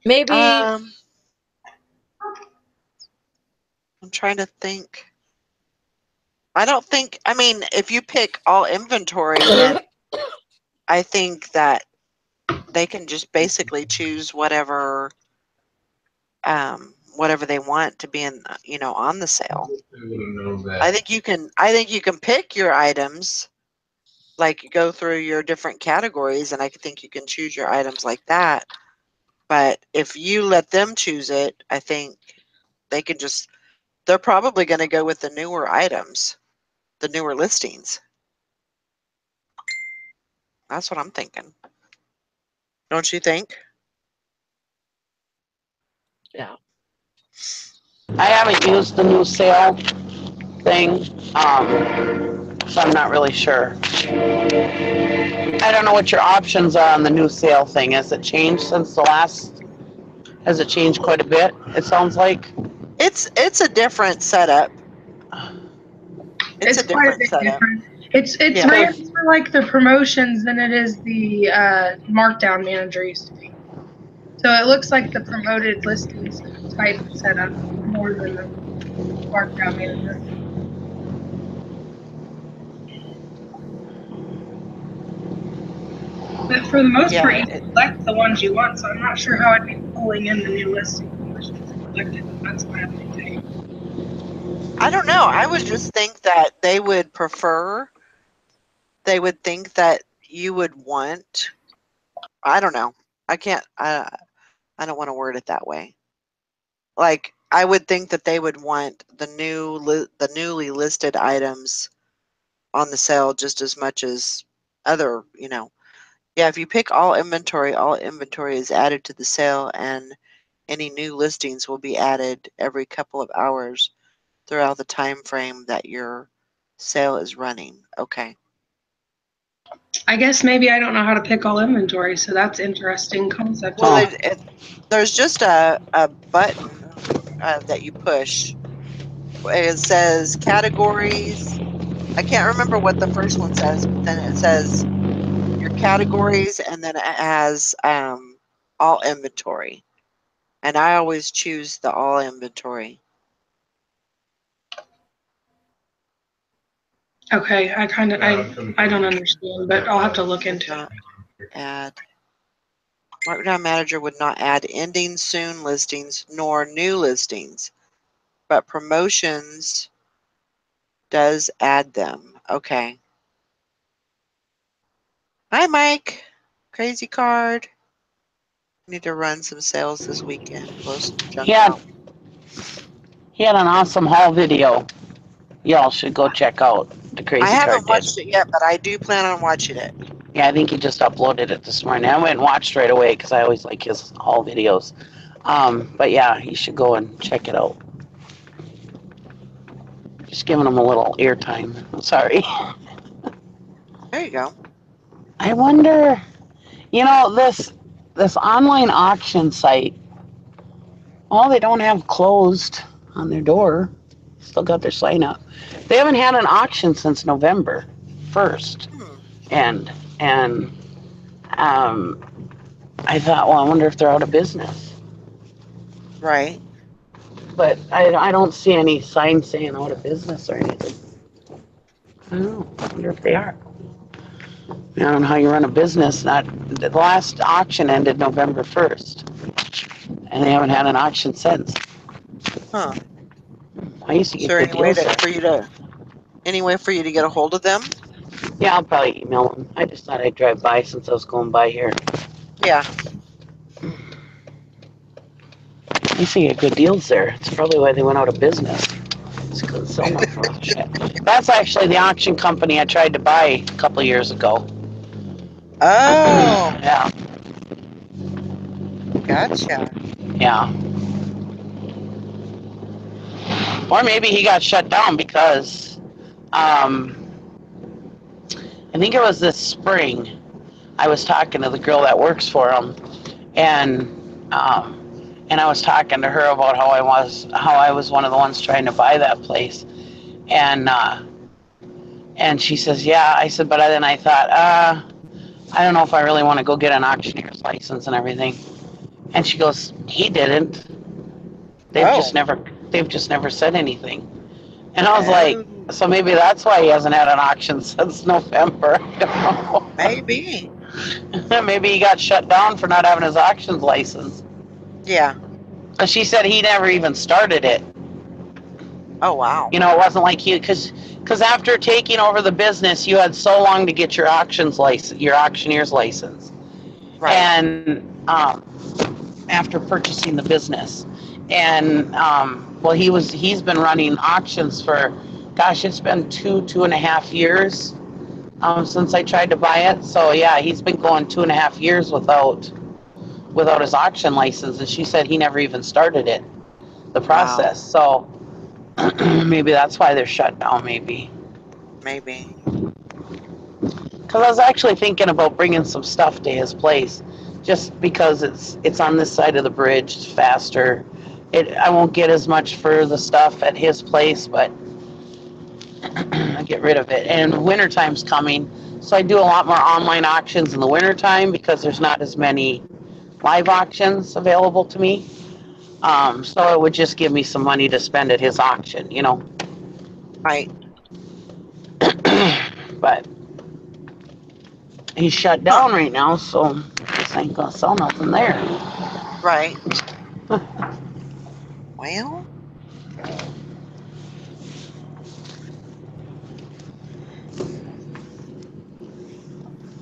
Maybe. I'm trying to think. I don't think, I mean, if you pick all inventory, then I think that they can just basically choose whatever they want to be in, on the sale. I think you can pick your items, like go through your different categories, and I think you can choose your items like that. But if you let them choose it, I think they're probably going to go with the newer items, the newer listings. That's what I'm thinking. Don't you think? Yeah. I haven't used the new sale thing, so I'm not really sure. I don't know what your options are on the new sale thing. Has it changed since the last? Has it changed quite a bit? It sounds like It's a different setup. It's a quite different bit setup. different. It's Yeah. ran for like the promotions than it is the markdown manager used to be. So it looks like the promoted listings type setup more than the markdown manager. But for the most part, you can select the ones you want, so I'm not sure how I'd be pulling in the new listings. That's my only thing. I don't know. I would just think that they would think that you would want, I don't know. I don't want to word it that way. Like, I would think that they would want the newly listed items on the sale just as much as other, Yeah, if you pick all inventory is added to the sale, and any new listings will be added every couple of hours throughout the time frame that your sale is running. Okay. I guess maybe I don't know how to pick all inventory, so that's interesting concept. Well, there's just a button that you push. It says categories. I can't remember what the first one says, but then it says your categories, and then it has all inventory. And I always choose the all inventory. Okay, I don't understand, but I'll have to look into it. Markdown Manager would not add ending soon listings nor new listings, but promotions does add them. Okay. Hi, Mike. Crazy Card. Need to run some sales this weekend. Blow some junk out. He had an awesome haul video. Y'all should go check out. The Crazy I Card haven't did. watched it yet, but I do plan on watching it. Yeah, I think he just uploaded it this morning. I went and watched right away because I always like his haul videos. But yeah, you should go and check it out. Just giving him a little airtime. Sorry. There you go. I wonder, this online auction site. Well, they don't have closed on their door. Still got their sign up. They haven't had an auction since November 1st. And I thought, well, I wonder if they're out of business. Right. But I don't see any sign saying out of business or anything. I don't know. I wonder if they are. I don't know how you run a business. The last auction ended November 1st. And they haven't had an auction since. Huh. I used to Is get there good deals there. any way for you to get a hold of them? Yeah, I'll probably email them. I just thought I'd drive by since I was going by here. Yeah. I used to get good deals there. It's probably why they went out of business. It's because so much shit. That's actually the auction company I tried to buy a couple years ago. Oh, Yeah, gotcha. yeah. Or maybe he got shut down because I think it was this spring. I was talking to the girl that works for him, and and I was talking to her about how I was one of the ones trying to buy that place, and she says, yeah. I said, but then I thought, I don't know if I really want to go get an auctioneer's license and everything. And she goes, he didn't. They've just Oh, never they've just never said anything. And I was like, oh, so maybe that's why he hasn't had an auction since November. I don't maybe. know. Maybe he got shut down for not having his auctions license. Yeah. Because she said he never even started it. Oh, wow. You know, it wasn't like he, because after taking over the business, you had so long to get your auctions license, your auctioneer's license, Right. and after purchasing the business, and well, he's been running auctions for, gosh, it's been 2.5 years since I tried to buy it. So yeah, he's been going 2.5 years without his auction license, and she said he never even started it, the Wow. process. So maybe that's why they're shut down. Maybe. Maybe. Because I was actually thinking about bringing some stuff to his place, just because it's on this side of the bridge. It's faster. I won't get as much for the stuff at his place, but I get rid of it. And wintertime's coming, so I do a lot more online auctions in the wintertime because there's not as many live auctions available to me. So it would just give me some money to spend at his auction, you know. Right. But he's shut Huh. down right now, so I guess I ain't gonna sell nothing there. Right. Well,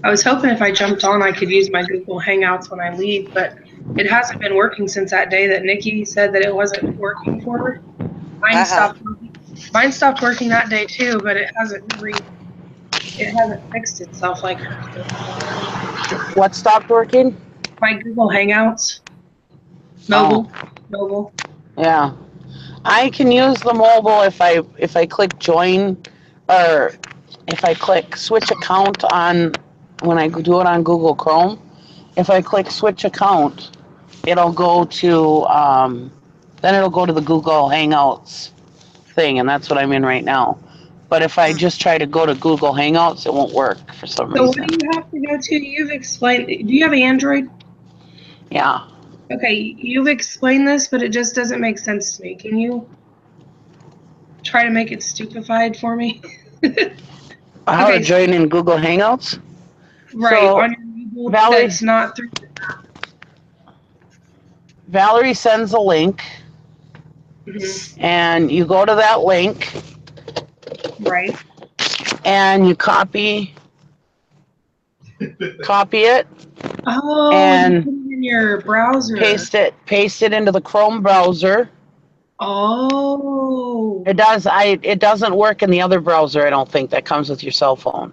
I was hoping if I jumped on, I could use my Google Hangouts when I leave, but it hasn't been working since that day that Nikki said that it wasn't working for her. Mine uh-huh. stopped working. Mine stopped working that day too, but it hasn't fixed itself like hers did. What stopped working? My Google Hangouts, Oh, mobile. yeah. I can use the mobile if I click join, or if I click switch account on, when I do it on Google Chrome. If I click switch account, it'll go to then it'll go to the Google Hangouts thing, and that's what I'm in right now. But if I Hmm. just try to go to Google Hangouts, it won't work for some So what do reason. you have to go to? You've explained. Do you have Android? Yeah. Okay, you've explained this, but it just doesn't make sense to me. Can you try to make it stupefied for me? How to Okay, join in Google Hangouts? right, So on your Google Valerie that's not through. Valerie sends a link, Mhm, and you go to that link right. and you copy it Oh, you and put it in your browser. paste it into the Chrome browser. Oh, It doesn't work in the other browser, I don't think, that comes with your cell phone.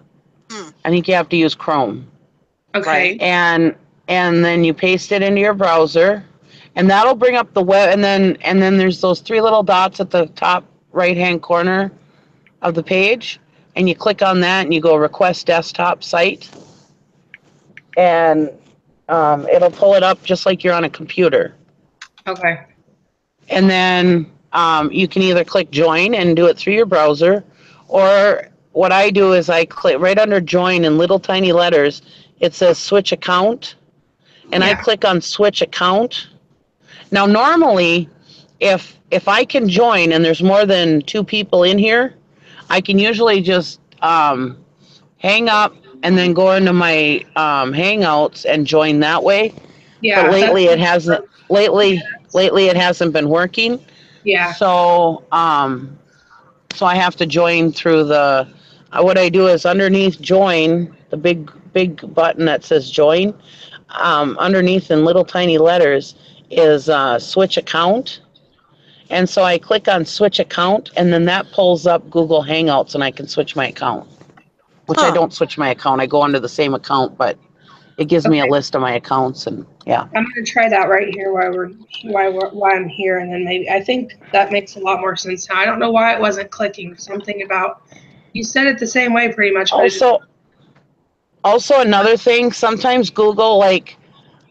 Hmm. I think you have to use Chrome. Right. okay. And then you paste it into your browser, and that'll bring up the web, and then there's those three little dots at the top right hand corner of the page, and you click on that and you go request desktop site, and it'll pull it up just like you're on a computer. Okay. And then you can either click join and do it through your browser, or what I do is I click right under join in little tiny letters. It says switch account, and I Yeah. click on switch account. Now, normally, if I can join and there's more than two people in here, I can usually just hang up and then go into my Hangouts and join that way. But Yeah. That's lately it hasn't been working. yeah. So I have to join through the. What I do is underneath join, the big button that says join. Underneath in little tiny letters is switch account. And so I click on switch account, and then that pulls up Google Hangouts, and I can switch my account. Which I Huh. don't switch my account. I go under the same account, but It gives me a Okay. list of my accounts, and yeah. I'm gonna try that right here while I'm here, and then maybe I think that makes a lot more sense now. I don't know why it wasn't clicking. Something about you said it the same way pretty much, but it just, Also another thing, sometimes Google, like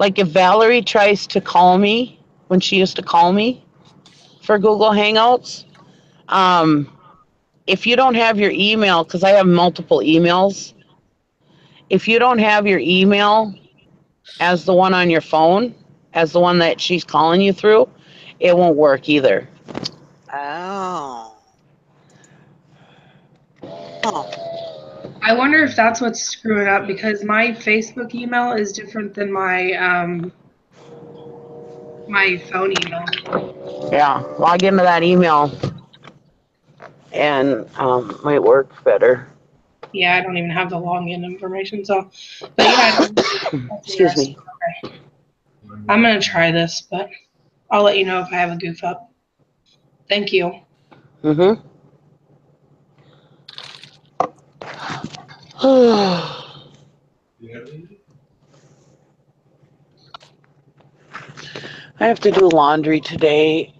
if Valerie tries to call me when she used to call me for Google Hangouts, if you don't have your email, because I have multiple emails, if you don't have your email as the one on your phone, as the one that she's calling you through, it won't work either. Oh. Oh. I wonder if that's what's screwing up because my Facebook email is different than my phone email. Yeah, log into that email and might work better. Yeah, I don't even have the login information. So, but yeah, that's Excuse me. interesting. Okay. I'm gonna try this, but I'll let you know if I have a goof up. Thank you. Mm-hmm. I have to do laundry today.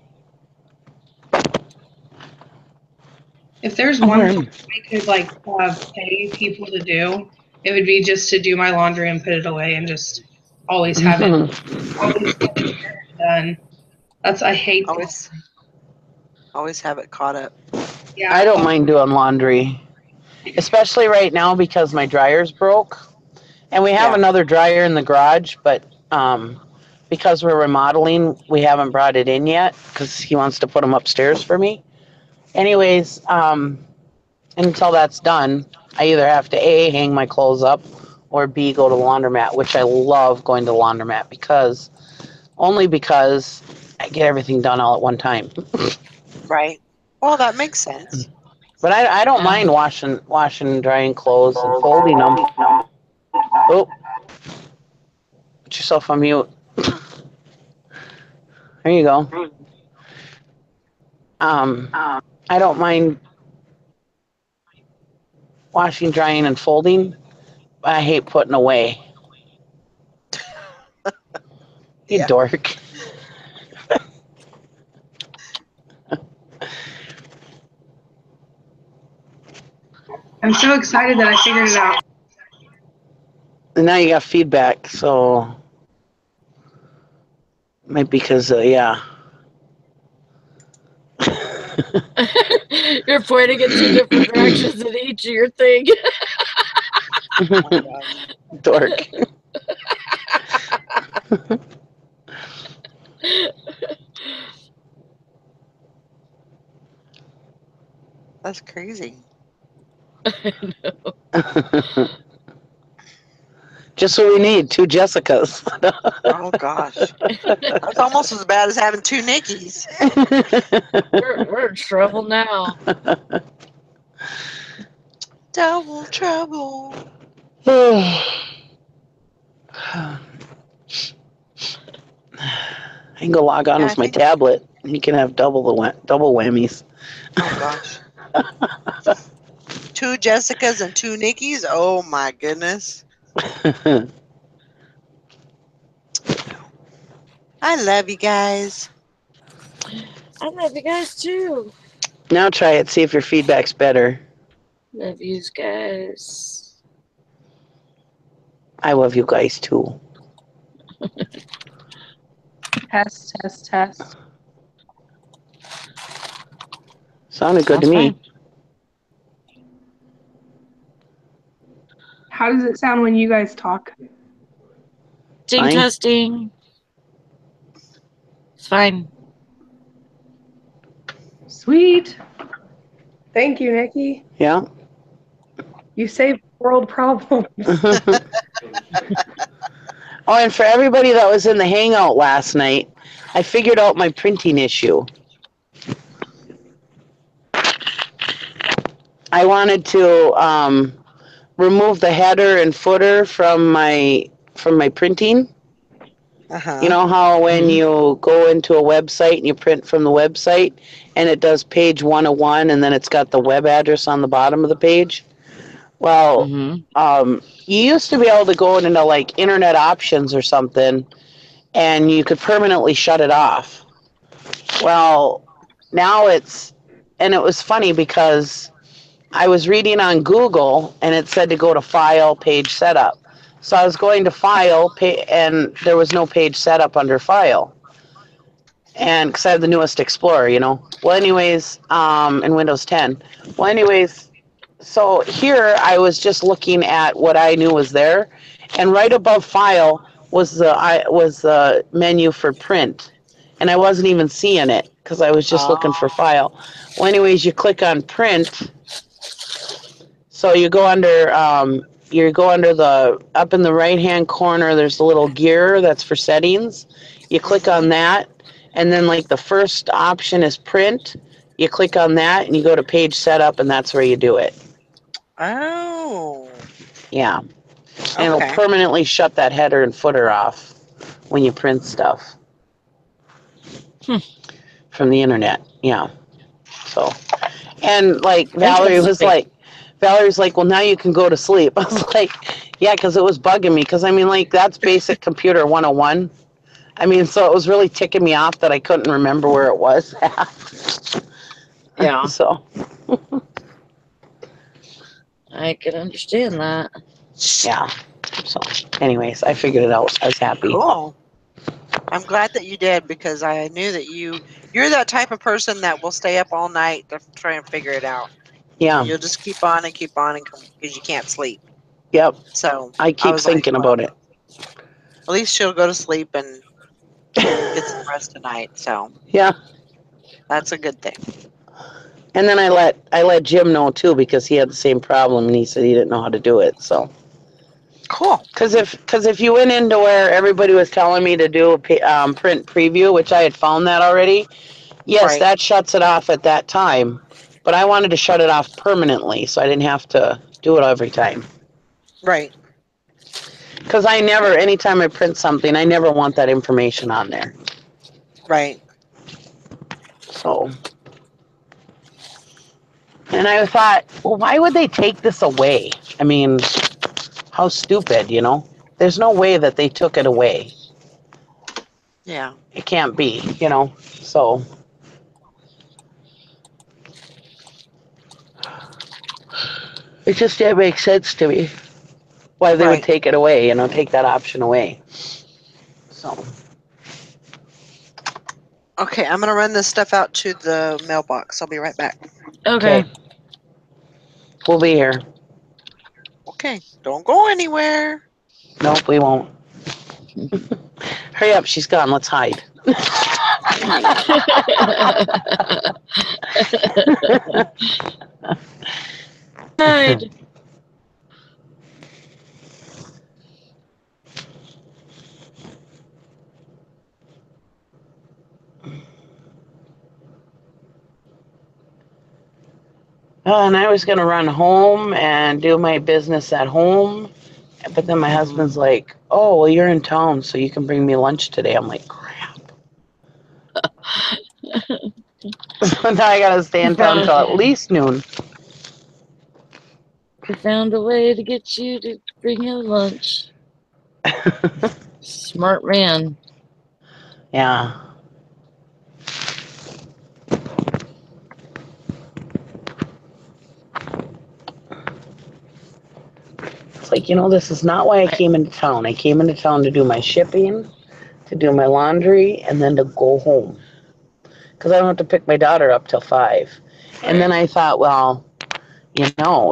If there's one thing I could pay people to do, it would be just to do my laundry and put it away and just always have it always done. I hate that. Always have it caught up. Yeah, I don't mind doing laundry, especially right now because my dryer's broke. And we have Yeah. another dryer in the garage, but because we're remodeling, we haven't brought it in yet because he wants to put them upstairs for me. Anyways, until that's done, I either have to A, hang my clothes up, or B, go to the laundromat, which I love going to the laundromat only because I get everything done all at one time. Right. Well, that makes sense. But I don't mind washing and drying clothes and folding them. Oh, put yourself on mute. There you go. I don't mind washing, drying, and folding. I hate putting away. You Yeah. dork. I'm so excited that I figured it out. And now you got feedback, so might because yeah. You're pointing in two different directions in each of your thing. Oh my gosh. Dork. That's crazy. Just what we need, 2 Jessicas. Oh gosh. That's almost as bad as having 2 Nickies. We're in trouble now. Double trouble. I can go log on Yeah, with my tablet. You can have double whammies. Oh gosh. 2 Jessicas and 2 Nickies? Oh my goodness. I love you guys. I love you guys too. Now try it. See if your feedback's better. Love you guys. I love you guys too. Test, test, test. Sounded good to me. How does it sound when you guys talk? Testing. It's fine. Sweet. Thank you, Nikki. Yeah. You saved world problems. Oh, and for everybody that was in the hangout last night, I figured out my printing issue. I wanted to remove the header and footer from my printing. You know how when you go into a website and you print from the website and it does page 101 and then it's got the web address on the bottom of the page? Well, Mm-hmm. you used to be able to go into like internet options or something, and you could permanently shut it off. Well, now and it was funny because I was reading on Google and it said to go to file, page setup. So I was going to file, and there was no page setup under file. And because I have the newest Explorer, Well, anyways, in Windows 10. Well, anyways, so here I was just looking at what I knew was there, and right above file was the menu for print, and I wasn't even seeing it because I was just looking for file. Well, anyways, you click on print, so you go under the up in the right hand corner. There's a little gear that's for settings. You click on that, and then like the first option is print. You click on that, and you go to page setup, and that's where you do it. Oh. Yeah. And it'll Okay. permanently shut that header and footer off when you print stuff from the internet. Yeah. So, and like Interesting. Valerie's like, well, now you can go to sleep. I was like, yeah, because it was bugging me. Because I mean, like, that's basic computer 101. I mean, so it was really ticking me off that I couldn't remember where it was at. Yeah, So, I can understand that. yeah. So, anyways, I figured it out. I was happy. Cool. I'm glad that you did because I knew that you're that type of person that will stay up all night to try and figure it out. Yeah. And you'll just keep on and keep on and because you can't sleep. Yep. So I I keep was like, thinking well, about it. at least she'll go to sleep and get some rest tonight. So Yeah. that's a good thing. And then I let Jim know too because he had the same problem and he said he didn't know how to do it. So Cool. because if you went into where everybody was telling me to do a print preview, which I had found that already, yes, Right. that shuts it off at that time. But I wanted to shut it off permanently so I didn't have to do it every time. Right. Because anytime I print something, I never want that information on there. Right. So, and I thought, well, why would they take this away? I mean, how stupid, There's no way that they took it away. Yeah. It can't be. So, it just didn't make sense to me why they would Right. take it away, take that option away. So, Okay, I'm gonna run this stuff out to the mailbox. I'll be right back. Okay. okay. We'll be here. Okay. Don't go anywhere. Nope, we won't. Hurry up, she's gone. Let's hide. Hide. And I was going to run home and do my business at home. But then my husband's like, oh, well, you're in town, so you can bring me lunch today. I'm like, crap. So now I got to stay in town until at least noon. He found a way to get you to bring him lunch. Smart man. Yeah. It's like, this is not why I came into town. I came into town to do my shipping, to do my laundry, and then to go home. Because I don't have to pick my daughter up till 5. And then I thought, well,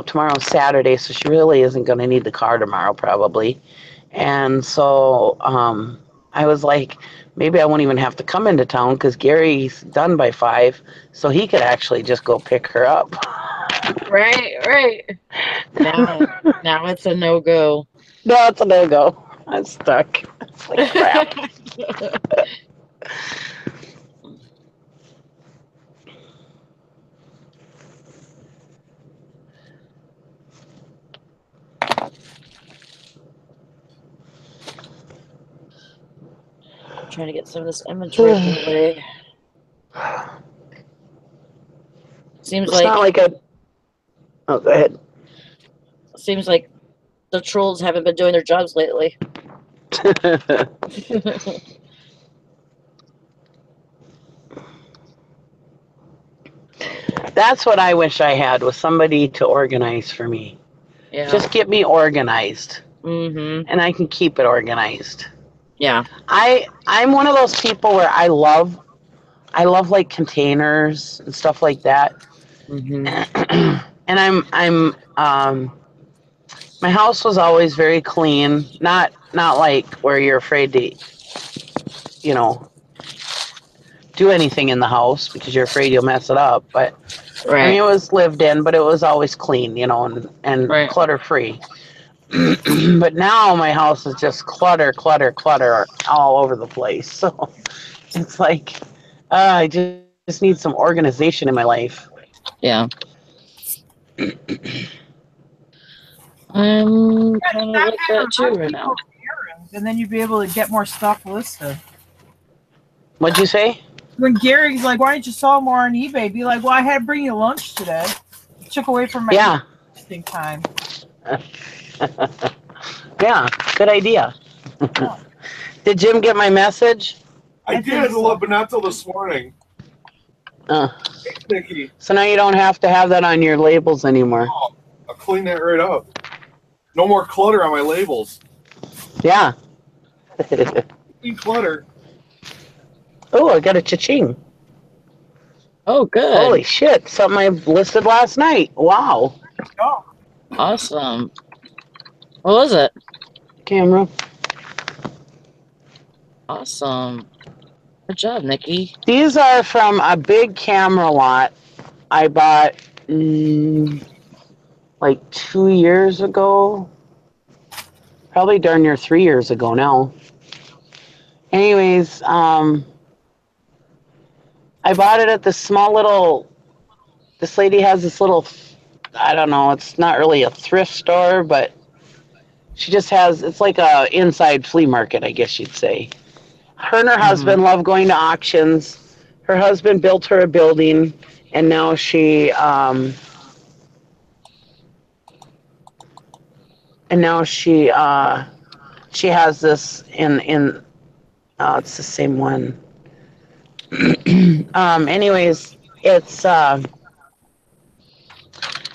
tomorrow's Saturday, so she really isn't going to need the car tomorrow, probably. And so I was like, maybe I won't even have to come into town because Gary's done by 5, so he could actually just go pick her up. Right. Now it's a no-go. No, it's a no-go. I'm stuck. It's like crap. Trying to get some of this inventory put away. Seems It's not like oh, go ahead. Seems like the trolls haven't been doing their jobs lately. That's what I wish I had, was somebody to organize for me. Yeah. Just get me organized, Mm-hmm. and I can keep it organized. Yeah. I'm one of those people where I love like containers and stuff like that. Mm-hmm. And my house was always very clean. Not like where you're afraid to, you know, do anything in the house because you're afraid you'll mess it up. But I mean, Right. it was lived in, but it was always clean, you know, and Right. clutter free. But now my house is just clutter all over the place. So it's like I just need some organization in my life. Yeah. I'm kind of like that too right now. And then you'd be able to get more stuff listed. What'd you say? When Gary's like, why didn't you sell more on eBay? Be like, well, I had to bring you lunch today. Took away from my Yeah. listing time. Yeah, good idea. Did Jim get my message? I did, but not till this morning. Thanks, Nikki. So now you don't have to have that on your labels anymore. Oh, I'll clean that right up. No more clutter on my labels. Yeah. Clean clutter. Oh, I got a cha-ching. Oh, good. Holy shit, something I listed last night. Wow. Oh, Awesome. What was it? Camera. Awesome. Good job, Nikki. These are from a big camera lot I bought like 2 years ago. Probably darn near 3 years ago now. Anyways, I bought it at this small little, this lady has this little, I don't know, it's not really a thrift store, but she just has, it's like a inside flea market, I guess you'd say. Her and her husband love going to auctions. Her husband built her a building, and now she has this in it's the same one. Anyways, it's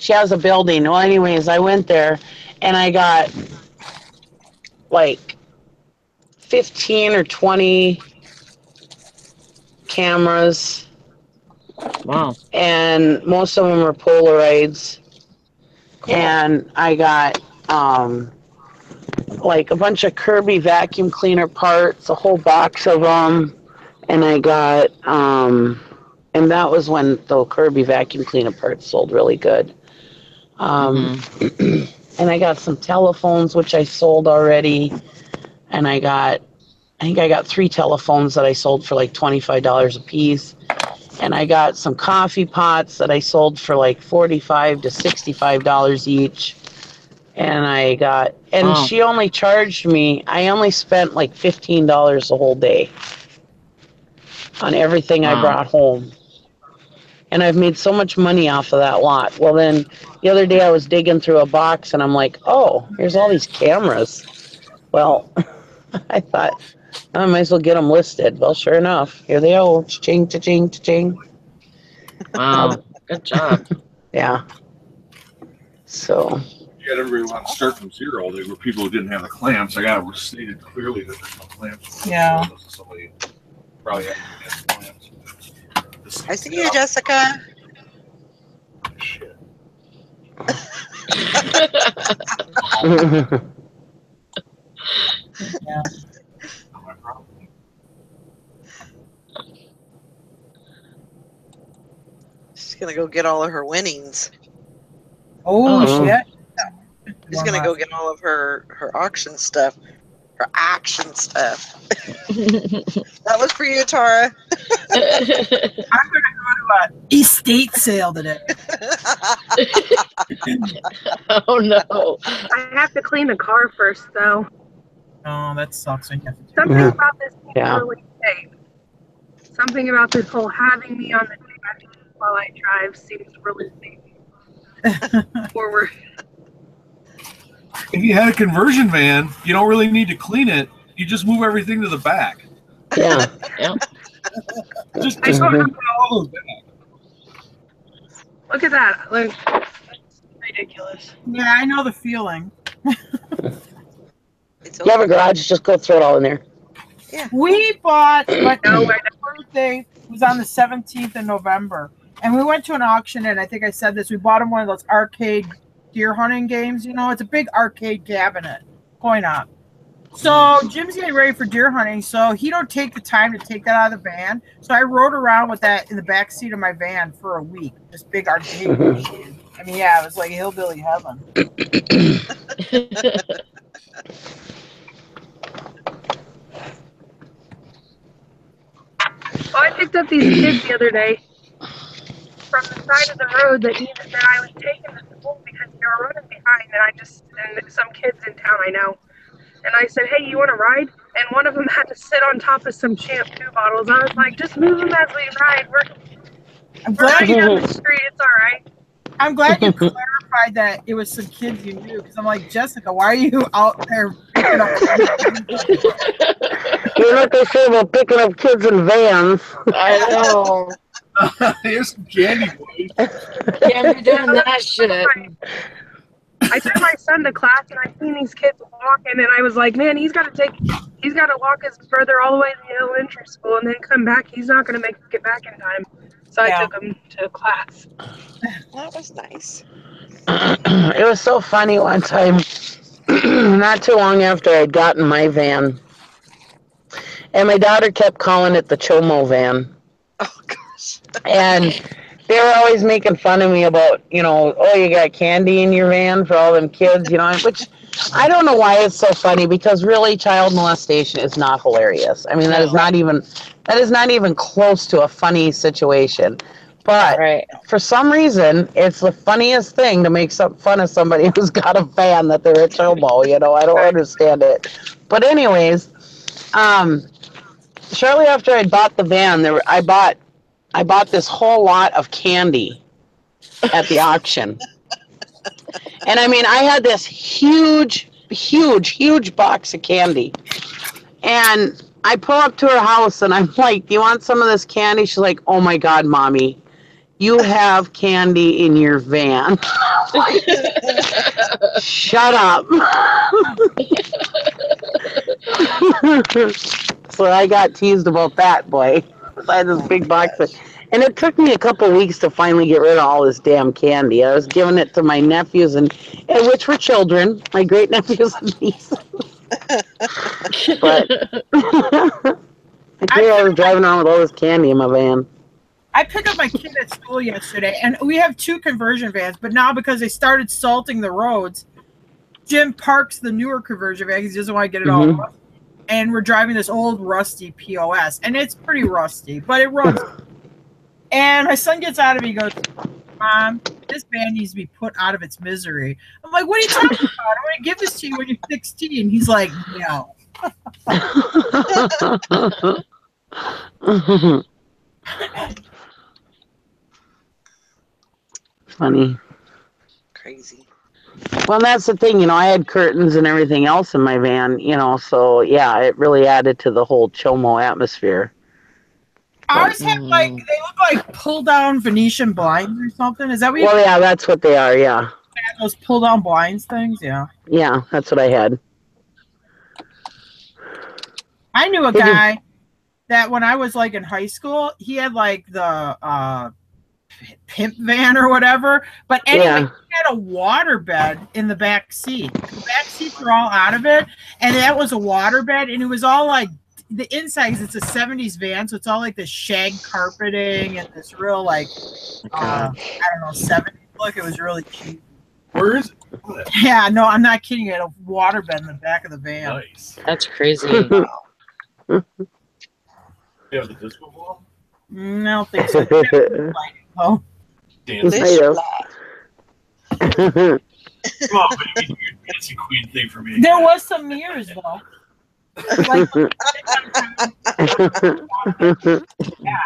she has a building. Well, anyways, I went there and I got like 15 or 20 cameras. Wow. And most of them were Polaroids. Cool. And I got like a bunch of Kirby vacuum cleaner parts, a whole box of them. And I got and that was when the Kirby vacuum cleaner parts sold really good. And I got some telephones, which I sold already. And I think I got 3 telephones that I sold for like $25 a piece. And I got some coffee pots that I sold for like $45 to $65 each. And Wow. she only charged me, I only spent like $15 the whole day on everything I Wow. brought home. And I've made so much money off of that lot. Well, then the other day I was digging through a box and I'm like, oh, here's all these cameras. Well, I thought, I might as well get them listed. Well, sure enough, here they are. Cha-ching, cha-ching, cha-ching. Wow. Good job. Yeah. So. You had everybody want to start from zero. They were people who didn't have the clamps. I got it stated clearly that there's no clamps. Yeah. Somebody probably had clamps. I see you, Jessica. Shit. yeah. Not my problem. She's gonna go get all of her winnings. Oh, shit. She's gonna go get all of her auction stuff. Her action stuff. That was for you, Tara. I'm going to go to an estate sale today. Oh, no. I have to clean the car first, though. Oh, that sucks. I have to do Something Yeah. about this seems Yeah. really safe. Something about this whole having me on the dash while I drive seems really safe. Forward. If you had a conversion van, you don't really need to clean it. You just move everything to the back. Yeah. Yep. Just I saw put all those back. Look at that. Look, that's ridiculous. Yeah, I know the feeling. It's You have a garage, just go throw it all in there. We bought, but No, my birthday was on the 17th of November. And we went to an auction, and I think I said this. We bought him one of those arcade deer hunting games. You know, it's a big arcade cabinet, coin op. So Jim's getting ready for deer hunting, so he don't take the time to take that out of the van. So I rode around with that in the back seat of my van for a week. This big arcade machine. I mean, yeah, it was like hillbilly heaven. Well, I picked up these kids the other day from the side of the road that I was taking to school because they were running behind, and some kids in town I know. And I said, hey, you want to ride? And one of them had to sit on top of some shampoo bottles. I was like, just move them as we ride. We're right down the street. It's all right. I'm glad you clarified that it was some kids you knew, because I'm like, Jessica, why are you out there picking up kids? You know what they say about picking up kids in vans? I know. Here's some candy, boys. Can't be doing that shit. I took my son to class, and I seen these kids walking, and I was like, man, he's got to walk his brother all the way to the elementary school and then come back. He's not going to make it back in time. So I took him to class. That was nice. It was so funny one time, not too long after I'd gotten my van. And my daughter kept calling it the Chomo van. Oh, gosh. And they were always making fun of me about, you know, oh, you got candy in your van for all them kids, you know, which I don't know why it's so funny, because really child molestation is not hilarious. I mean, that is not even close to a funny situation. But for some reason, it's the funniest thing to make some fun of somebody who's got a van that they're a chomo, you know, I don't understand it. But anyways, shortly after I bought the van, I bought this whole lot of candy at the auction. And I mean, I had this huge box of candy. And I pull up to her house and I'm like, do you want some of this candy? She's like, oh my God, Mommy, you have candy in your van. Shut up. So I got teased about that, boy. I had this big box of, and it took me a couple weeks to finally get rid of all this damn candy. I was giving it to my nephews, and which were children, my great nephews and nieces. But I was driving around with all this candy in my van. I picked up my kid at school yesterday, and we have 2 conversion vans, but now because they started salting the roads, Jim parks the newer conversion van because he doesn't want to get it all rusty. And we're driving this old rusty POS, and it's pretty rusty, but it runs. And my son gets out of it, he goes, Mom, this van needs to be put out of its misery. I'm like, what are you talking about? I'm going to give this to you when you're 16. He's like, no. Funny. Crazy. Well, that's the thing, you know, I had curtains and everything else in my van, you know, so yeah, it really added to the whole Chomo atmosphere. Ours have like, they look like pull down Venetian blinds or something. Is that what you Well, yeah, that's what they are, yeah. those pull down blinds things? Yeah. Yeah, that's what I had. I knew a guy that when I was like in high school, he had like the pimp van or whatever. But anyway, he had a water bed in the back seat. The back seats were all out of it, and that was a water bed, and it was all like the inside, because it's a 70s van, so it's all like this shag carpeting and this real like I don't know, 70s look. It was really cute. Where is it? Yeah, no, I'm not kidding. It had a water bed in the back of the van. Nice. That's crazy. You have the disco ball? I don't think so. Oh. Dance. Fish fly. Come on, baby, do your dancing queen thing for me. There was some mirrors though. Like, yeah,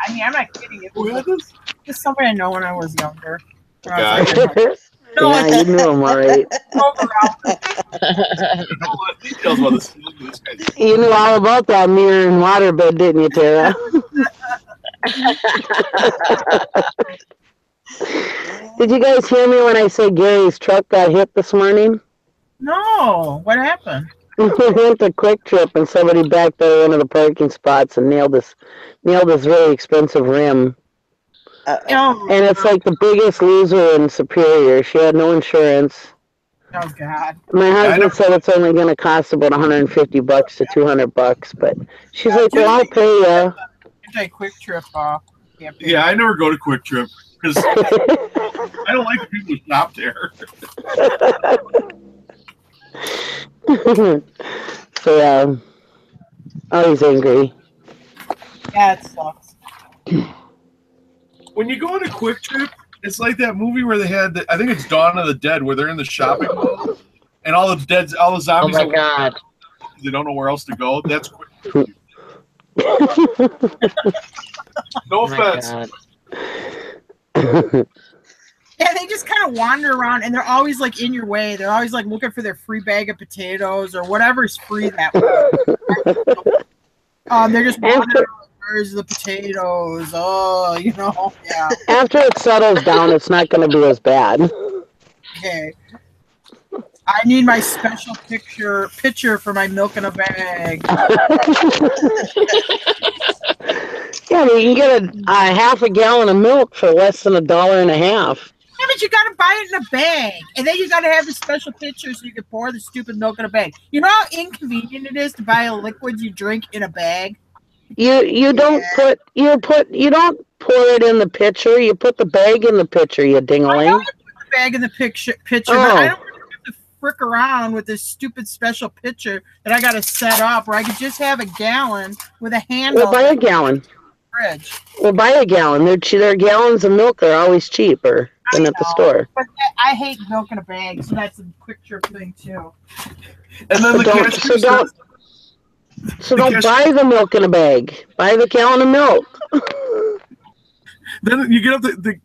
I mean, I'm not kidding. It was just somebody I know when I was younger. When I was like, No, Yeah, you knew him all right. I don't know a lot of details about this. This guy's You knew all about that mirror and waterbed, didn't you, Tara? Did you guys hear me when I said Gary's truck got hit this morning? No, what happened? We went to Quick Trip and somebody backed out of one of the parking spots and nailed this really expensive rim. Oh, And it's like the biggest loser in Superior. She had no insurance. oh God. My husband said it's only going to cost about $150 to $200, but she's like, "Well, I'll pay you." Quick Trip. yeah, I never go to Quick Trip because I don't like the people who shop there. So yeah, always angry. Yeah, it sucks. When you go on a Quick Trip, it's like that movie where they had, I think it's Dawn of the Dead, where they're in the shopping mall and all the zombies. Oh my God! They don't know where else to go. That's Quick Trip. No offense. Yeah, they just kind of wander around, and they're always like in your way. They're always like looking for their free bag of potatoes or whatever's free that way. They're just wandering around. Where's the potatoes? Oh, yeah. After it settles down, it's not going to be as bad. Okay. I need my special pitcher for my milk in a bag. Yeah, you can get a half a gallon of milk for less than $1.50. Yeah, but you gotta buy it in a bag, and then you gotta have the special pitcher so you can pour the stupid milk in a bag. You know how inconvenient it is to buy a liquid you drink in a bag? You don't pour it in the pitcher. You put the bag in the pitcher. You I know dingling. you put the bag in the pitcher, but I don't have to frick around with this stupid special pitcher that I gotta set up where I could just have a gallon with a handle. We'll buy a gallon. Fridge. We'll buy a gallon. Their gallons of milk are always cheaper than at the store. But I hate milk in a bag, so that's a Quick Trip thing too. And then don't buy the milk in a bag. Buy the gallon of milk. Then you get up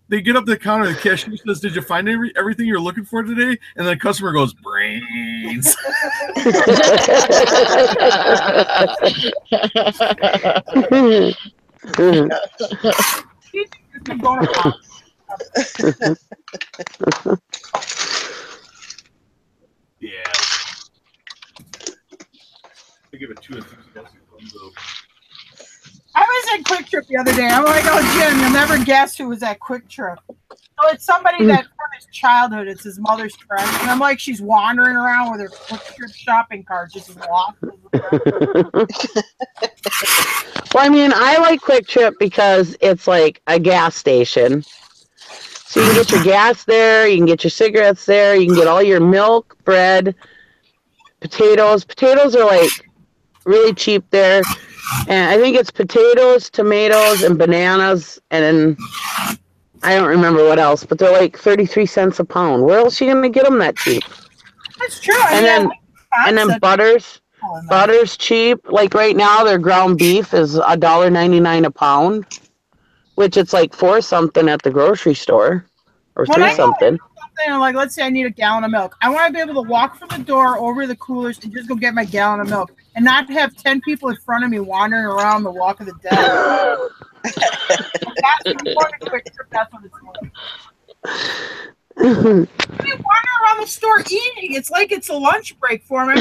they get up the counter. The cashier says, "Did you find everything you're looking for today?" And the customer goes, "Brains." Yeah. I give it 2 enthusiastic thumbs up. I was at Quick Trip the other day. I'm like, "Oh, Jim, you'll never guess who was at Quick Trip." So it's somebody that from his childhood. It's his mother's friend, and I'm like, she's wandering around with her Quick Trip shopping cart, just lost. Well, I mean, I like Quick Trip because it's like a gas station. So you can get your gas there, you can get your cigarettes there, you can get all your milk, bread, potatoes. Potatoes are like really cheap there. And I think it's potatoes, tomatoes, and bananas, and then I don't remember what else, but they're like 33 cents a pound. Where else are you going to get them that cheap? That's true. And then butters. Butter's cheap. Like right now, their ground beef is $1.99 a pound, which it's like $4 something at the grocery store, or $3 something. Like, let's say I need a gallon of milk. I want to be able to walk from the door over the coolers and just go get my gallon of milk, and not have 10 people in front of me wandering around the Walk of the Dead. That's what it's like. You wander around the store eating. It's like it's a lunch break for me.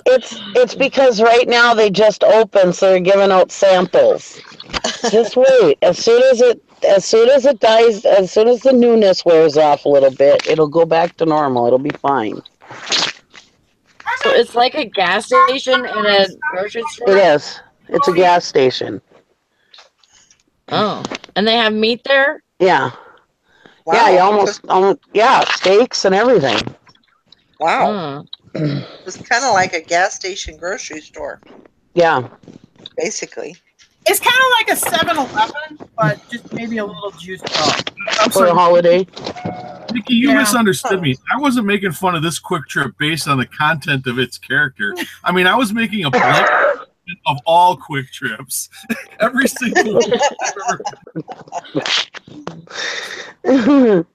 It's because right now they just opened, so they're giving out samples. Just wait. As soon as it dies, as soon as the newness wears off a little bit, it'll go back to normal. It'll be fine. So it's like a gas station and a grocery store? It is. It's a gas station. Oh. And they have meat there? Yeah. Wow. Yeah, you almost steaks and everything. Wow. Oh. It's kind of like a gas station grocery store, Yeah. basically. It's kind of like a 7-Eleven, but just maybe a little juiced up. For a holiday. Nikki, you misunderstood me. I wasn't making fun of this Quick Trip based on the content of its character. I mean, I was making a of all Quick Trips. Every single one I've ever.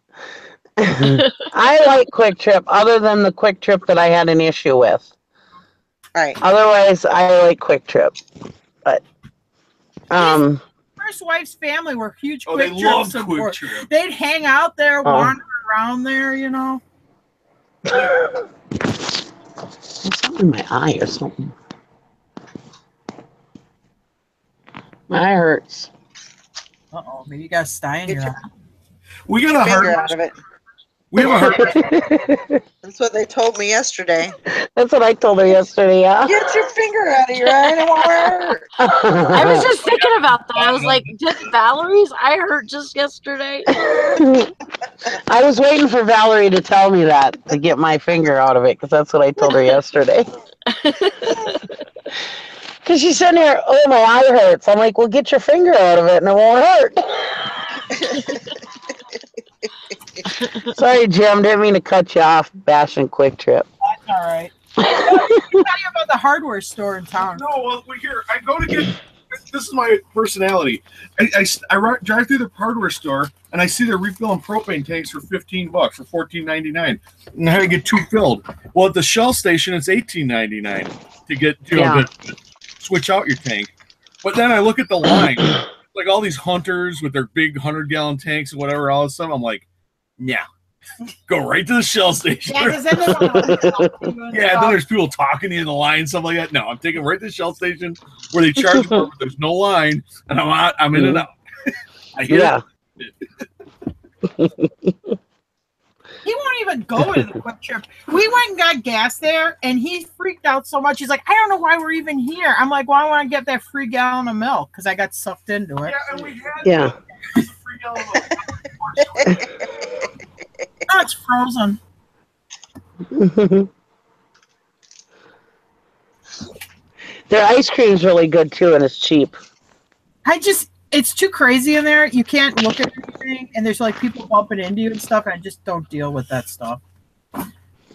I like Quick Trip, other than the Quick Trip that I had an issue with. Right. Otherwise, I like Quick Trip. But First wife's family were huge Oh, they Quick Trip loved Quick support. Trip. They'd hang out there, wander around there, you know. there's something in my eye or something. My eye hurts. Uh-oh, maybe you got a sty in Get your your eye. We got a finger hardware. out of it. We have a hardware. That's what they told me yesterday. That's what I told her yesterday, yeah. Get your finger out of your eye. It won't hurt. I was just thinking about that. I was like, did Valerie's eye hurt just yesterday? I was waiting for Valerie to tell me that, to get my finger out of it, because that's what I told her yesterday. Because she's sitting here, oh, my eye hurts. I'm like, well, get your finger out of it and it won't hurt. Sorry, Jim. Didn't mean to cut you off bashing Quick Trip. That's all right. Tell you about the hardware store in town. No, well, here, I go to get, this is my personality. I drive through the hardware store, and I see they're refilling propane tanks for $15 for $14.99. And I had to get 2 filled. Well, at the Shell station, it's $18.99 to get, to switch out your tank. But then I look at the line, like all these hunters with their big 100-gallon tanks and whatever else. I'm like, yeah, go right to the Shell station. Yeah, because then they want to Yeah, then there's people talking to you in the line, stuff like that. No, I'm taking right to the Shell station where they charge more, but there's no line, and I'm in and out. I hear it. He won't even go to the Quick Trip. We went and got gas there, and he freaked out so much. He's like, I don't know why we're even here. I'm like, well, I want to get that free gallon of milk because I got sucked into it. Yeah, and we had free gallon of milk. Oh, it's frozen. Their ice cream's really good, too, and it's cheap. It's too crazy in there. You can't look at anything, and there's like people bumping into you and stuff, and I just don't deal with that stuff.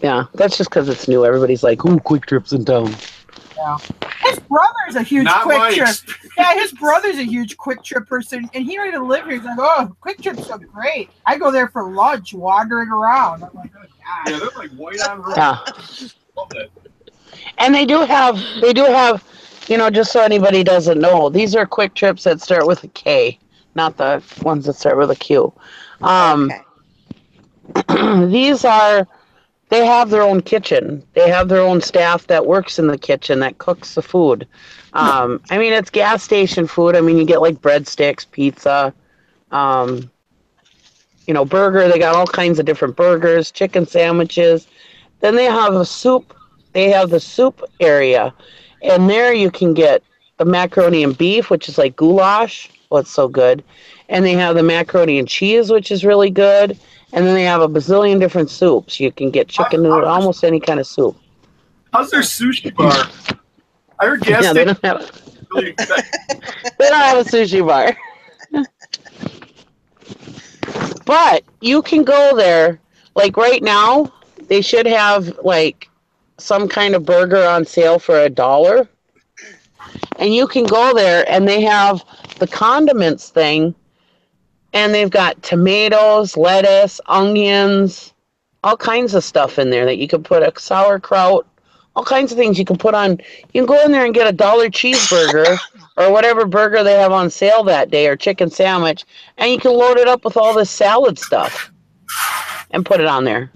Yeah, that's just because it's new. Everybody's like, ooh, Quick Trip's in town. Yeah. His brother's a huge Quick Trip. Yeah, his brother's a huge Quick Trip person, and he don't even live here. He's like, oh, Quick Trip's so great. I go there for lunch, wandering around. I'm like, oh, God. Yeah, they're like white on red. Yeah. Love that. And they do have, just so anybody doesn't know, these are Quick Trips that start with a K, not the ones that start with a Q. They have their own kitchen. They have their own staff that works in the kitchen that cooks the food. It's gas station food. You get like breadsticks, pizza, burger. They got all kinds of different burgers, chicken sandwiches. Then they have a soup. They have the soup area. And there you can get the macaroni and beef, which is like goulash. Oh, it's so good. And they have the macaroni and cheese, which is really good. And then they have a bazillion different soups. You can get chicken noodle, almost any kind of soup. How's their sushi bar? I heard gas Yeah, station. they don't have a sushi bar. But you can go there. Like right now, they should have like some kind of burger on sale for $1. And you can go there and they have the condiments thing. And they've got tomatoes, lettuce, onions, all kinds of stuff in there that you can put a sauerkraut, all kinds of things you can put on. You can go in there and get $1 cheeseburger or whatever burger they have on sale that day or chicken sandwich. And you can load it up with all this salad stuff and put it on there.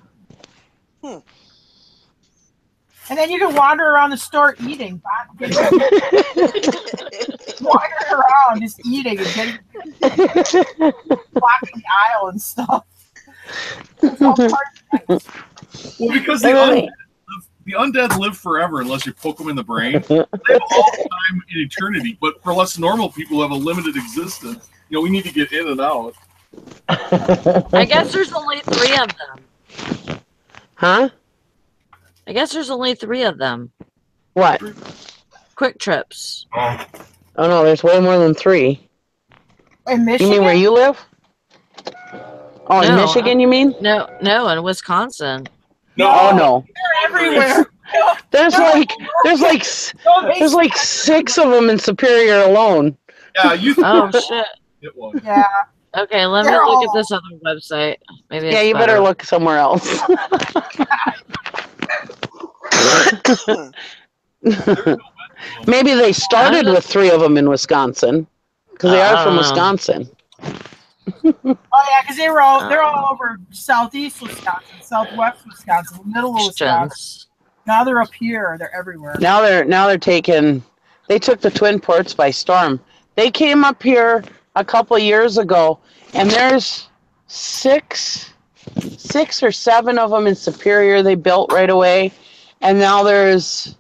And then you can wander around the store eating. Wandering around, just eating and getting blocking the aisle and stuff. It's all part of it. Well, because the undead live forever unless you poke them in the brain. They have all the time in eternity. But for us normal people who have a limited existence, we need to get in and out. I guess there's only 3 of them. Huh? I guess there's only 3 of them. What? Quick Trips. Oh no, there's way more than 3. In Michigan? You mean where you live? Oh, in No, Michigan, you mean? No, in Wisconsin. No. Oh no. They're everywhere. There's like 6 of them in Superior alone. Yeah, you Oh shit. get one. Yeah. Okay, let me They're look at all- this other website. Maybe Yeah, it's you better look somewhere else. Maybe they started with 3 of them in Wisconsin because they are from Wisconsin. Oh yeah, because they're all over southeast Wisconsin, southwest Wisconsin, middle of Wisconsin. Now they're up here. They're everywhere. Now they're taking. They took the Twin Ports by storm. They came up here a couple years ago, and there's 6 or 7 of them in Superior. They built right away, and now there's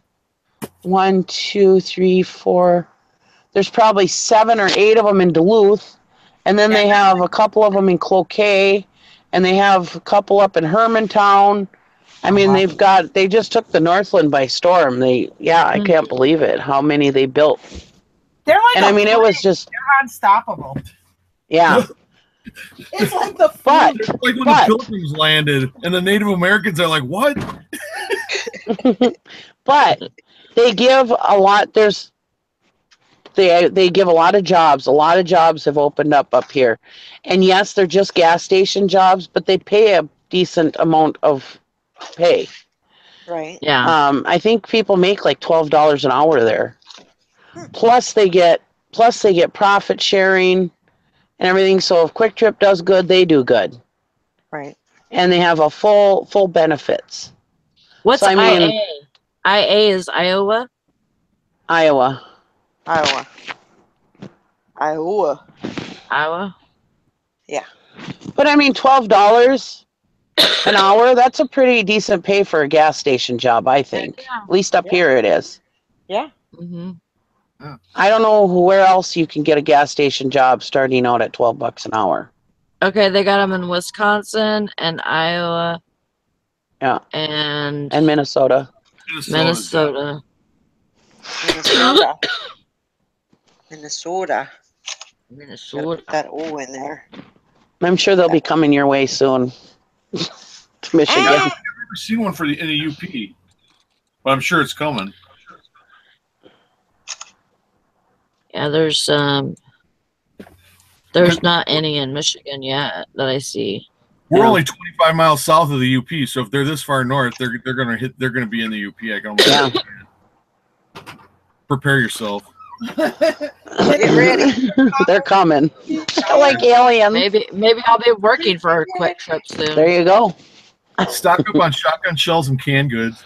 1, 2, 3, 4. There's probably 7 or 8 of them in Duluth, and then they have a couple of them in Cloquet, and they have a couple up in Hermantown. I mean, they just took the Northland by storm. I can't believe it, how many they built. They're like, and I mean, it was just, they're unstoppable. Yeah. It's like the But like when the Pilgrims landed, and the Native Americans are like, "What?" But they give a lot. They give a lot of jobs. A lot of jobs have opened up here, and yes, they're just gas station jobs, but they pay a decent amount of pay. Right. Yeah. I think people make like $12 an hour there. Plus they get profit sharing and everything. So if Quick Trip does good, they do good. Right. And they have a full benefits. What's so, I mean, IA? IA is Iowa? Iowa. Yeah. But I mean, $12 an hour, that's a pretty decent pay for a gas station job, I think. Yeah. At least up here it is. Yeah. Mm-hmm. I don't know where else you can get a gas station job starting out at $12 an hour. Okay, they got them in Wisconsin and Iowa. Yeah. And Minnesota. Minnesota. Minnesota. Put that O in there. I'm sure they'll be coming your way soon. To Michigan. I've never seen one in the UP, but I'm sure it's coming. Yeah, there's not any in Michigan yet that I see. We're only 25 miles south of the UP, so if they're this far north, they're gonna be in the UP. I can almost understand. Prepare yourself. Get ready. They're coming. Like aliens. Maybe I'll be working for a Quick Trip soon. There you go. Stock up on shotgun shells and canned goods.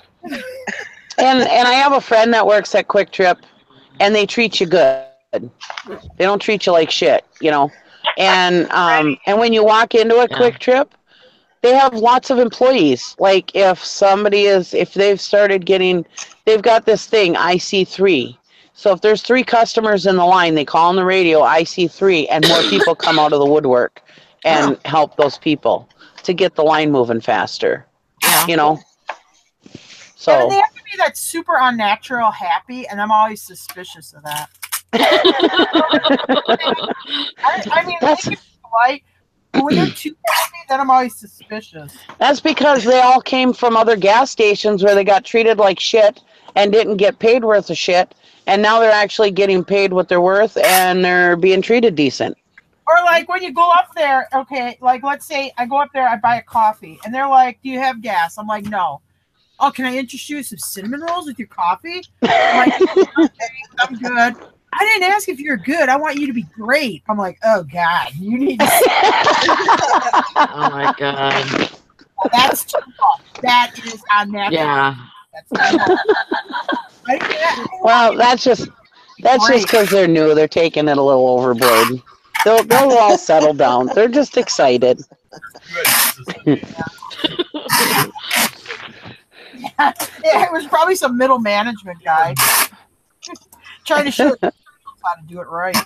And I have a friend that works at Quick Trip, and they treat you good. They don't treat you like shit, you know. And when you walk into a Quick Trip, they have lots of employees. Like if they've got this thing, IC3. So if there's 3 customers in the line, they call on the radio, IC3, and more people come out of the woodwork and help those people to get the line moving faster. Yeah. You know? So Yeah, but they have to be that super unnatural happy, and I'm always suspicious of that. I mean, they can be polite, but when they're too happy, then I'm always suspicious. that's because they all came from other gas stations where they got treated like shit and didn't get paid worth of shit. And now they're actually getting paid what they're worth, and they're being treated decent. Or like when you go up there, okay, like let's say I go up there, I buy a coffee, and they're like, "Do you have gas?" I'm like, "No." "Oh, can I interest you some cinnamon rolls with your coffee?" I'm like, "Okay, I'm good." "I didn't ask if you're good. I want you to be great." I'm like, "Oh God, you need to." Oh my God. That's too much. That is unnatural. Yeah. That's too much. Well, that's just because they're new. They're taking it a little overboard. They'll all settle down. They're just excited. Yeah, it was probably some middle management guy trying to show how to do it right.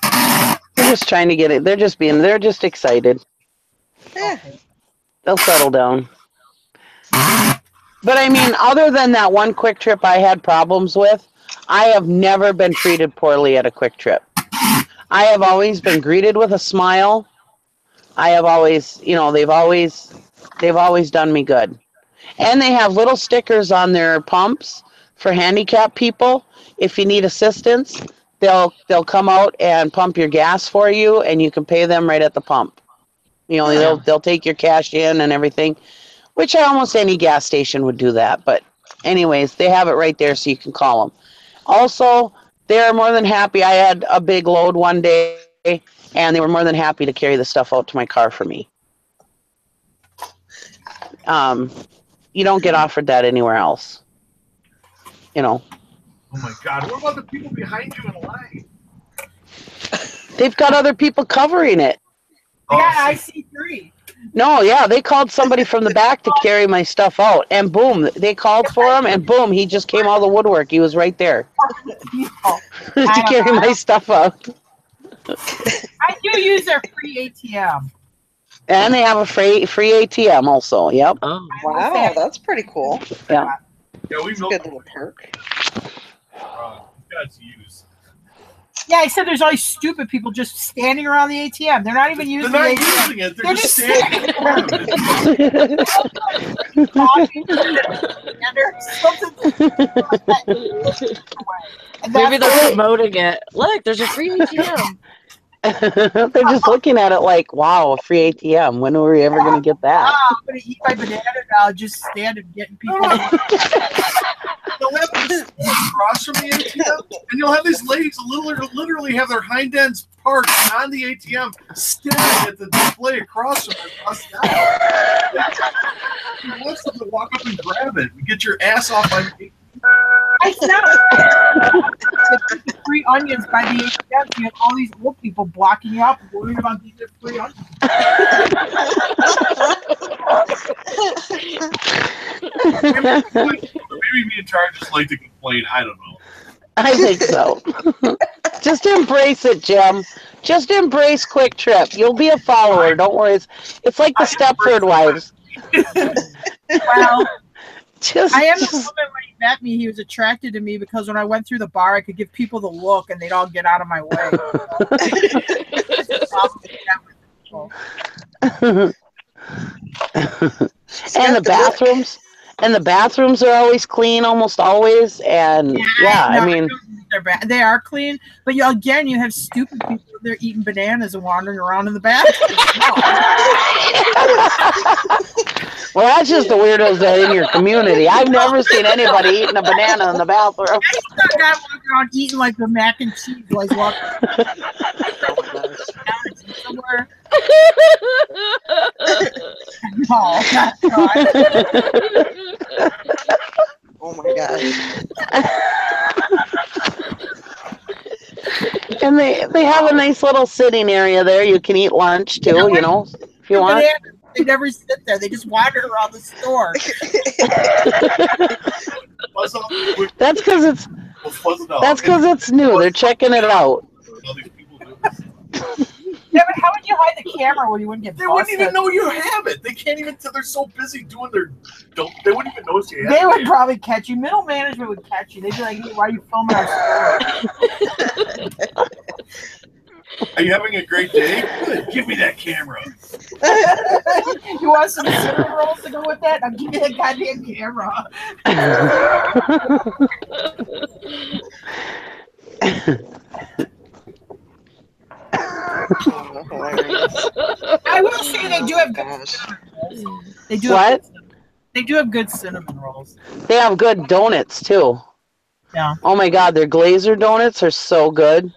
They're just trying to get it. They're just excited. Yeah. They'll settle down. But I mean, other than that one Quick Trip I had problems with, I have never been treated poorly at a Quick Trip. I have always been greeted with a smile. I have always, they've always done me good. And they have little stickers on their pumps for handicapped people. If you need assistance, they'll come out and pump your gas for you, and you can pay them right at the pump. You know, they'll take your cash in and everything, which almost any gas station would do that. But anyways, they have it right there, so you can call them. Also, they're more than happy. I had a big load one day, and they were more than happy to carry the stuff out to my car for me. You don't get offered that anywhere else. You know. Oh my God! What about the people behind you in line? They've got other people covering it. Yeah, I see 3. No, yeah, they called somebody from the back to carry my stuff out, and boom, they called for him, and boom, he just came out of the woodwork. He was right there to carry my stuff out. I do use their free ATM. And they have a free ATM also. Yep. Oh, Wow, that's pretty cool. Yeah. Yeah, we milk Good little perk. God's use. Yeah, I said there's all these stupid people just standing around the ATM. They're not even using They're not the ATM. using it. They're just standing around it. Talking and there's something. And maybe that's they're promoting it. Look, there's a free ATM. They're just looking at it like, wow, a free ATM. When are we ever going to get that? I'm going to eat my banana now, just stand and getting people. They'll have this across from the ATM, and you'll have these ladies literally have their hind ends parked on the ATM, staring at the display across from them. Across the aisle. You want them to walk up and grab it and get your ass off on the I know. The free onions by the ATM. You have all these old people blocking you up, worried about these free onions. Maybe me and Tara just like to complain. I don't know. I think so. Just embrace it, Jim. Just embrace Quick Trip. You'll be a follower. Don't worry. It's like the Stepford Wives. Well, I am the woman when he met me. He was attracted to me because when I went through the bar, I could give people the look and they'd all get out of my way. And the bathrooms are always clean, almost always. And I mean, they are clean, but you have stupid people. They're eating bananas and wandering around in the bathroom. Well, that's just the weirdos that are in your community. I've never seen anybody eating a banana in the bathroom. I saw a guy walking around eating like the mac and cheese while he's walking somewhere. No, not Oh my gosh. And they have a nice little sitting area there. You can eat lunch too, you know, if you want. They never sit there. They just wander around the store. That's because it's new. They're checking it out. Yeah, but how would you hide the camera when you wouldn't get busted? They wouldn't even know you have it. They can't even. They're so busy doing their. They wouldn't even notice you have it. They would probably catch you. Middle management would catch you. They'd be like, hey, "Why are you filming our store?" Are you having a great day? Good. Give me that camera. You want some cinnamon rolls to go with that? I'll give you that goddamn camera. I will say they do have good cinnamon rolls. They do what? They do have good cinnamon rolls. They have good donuts too. Yeah. Oh my God, their glazer donuts are so good.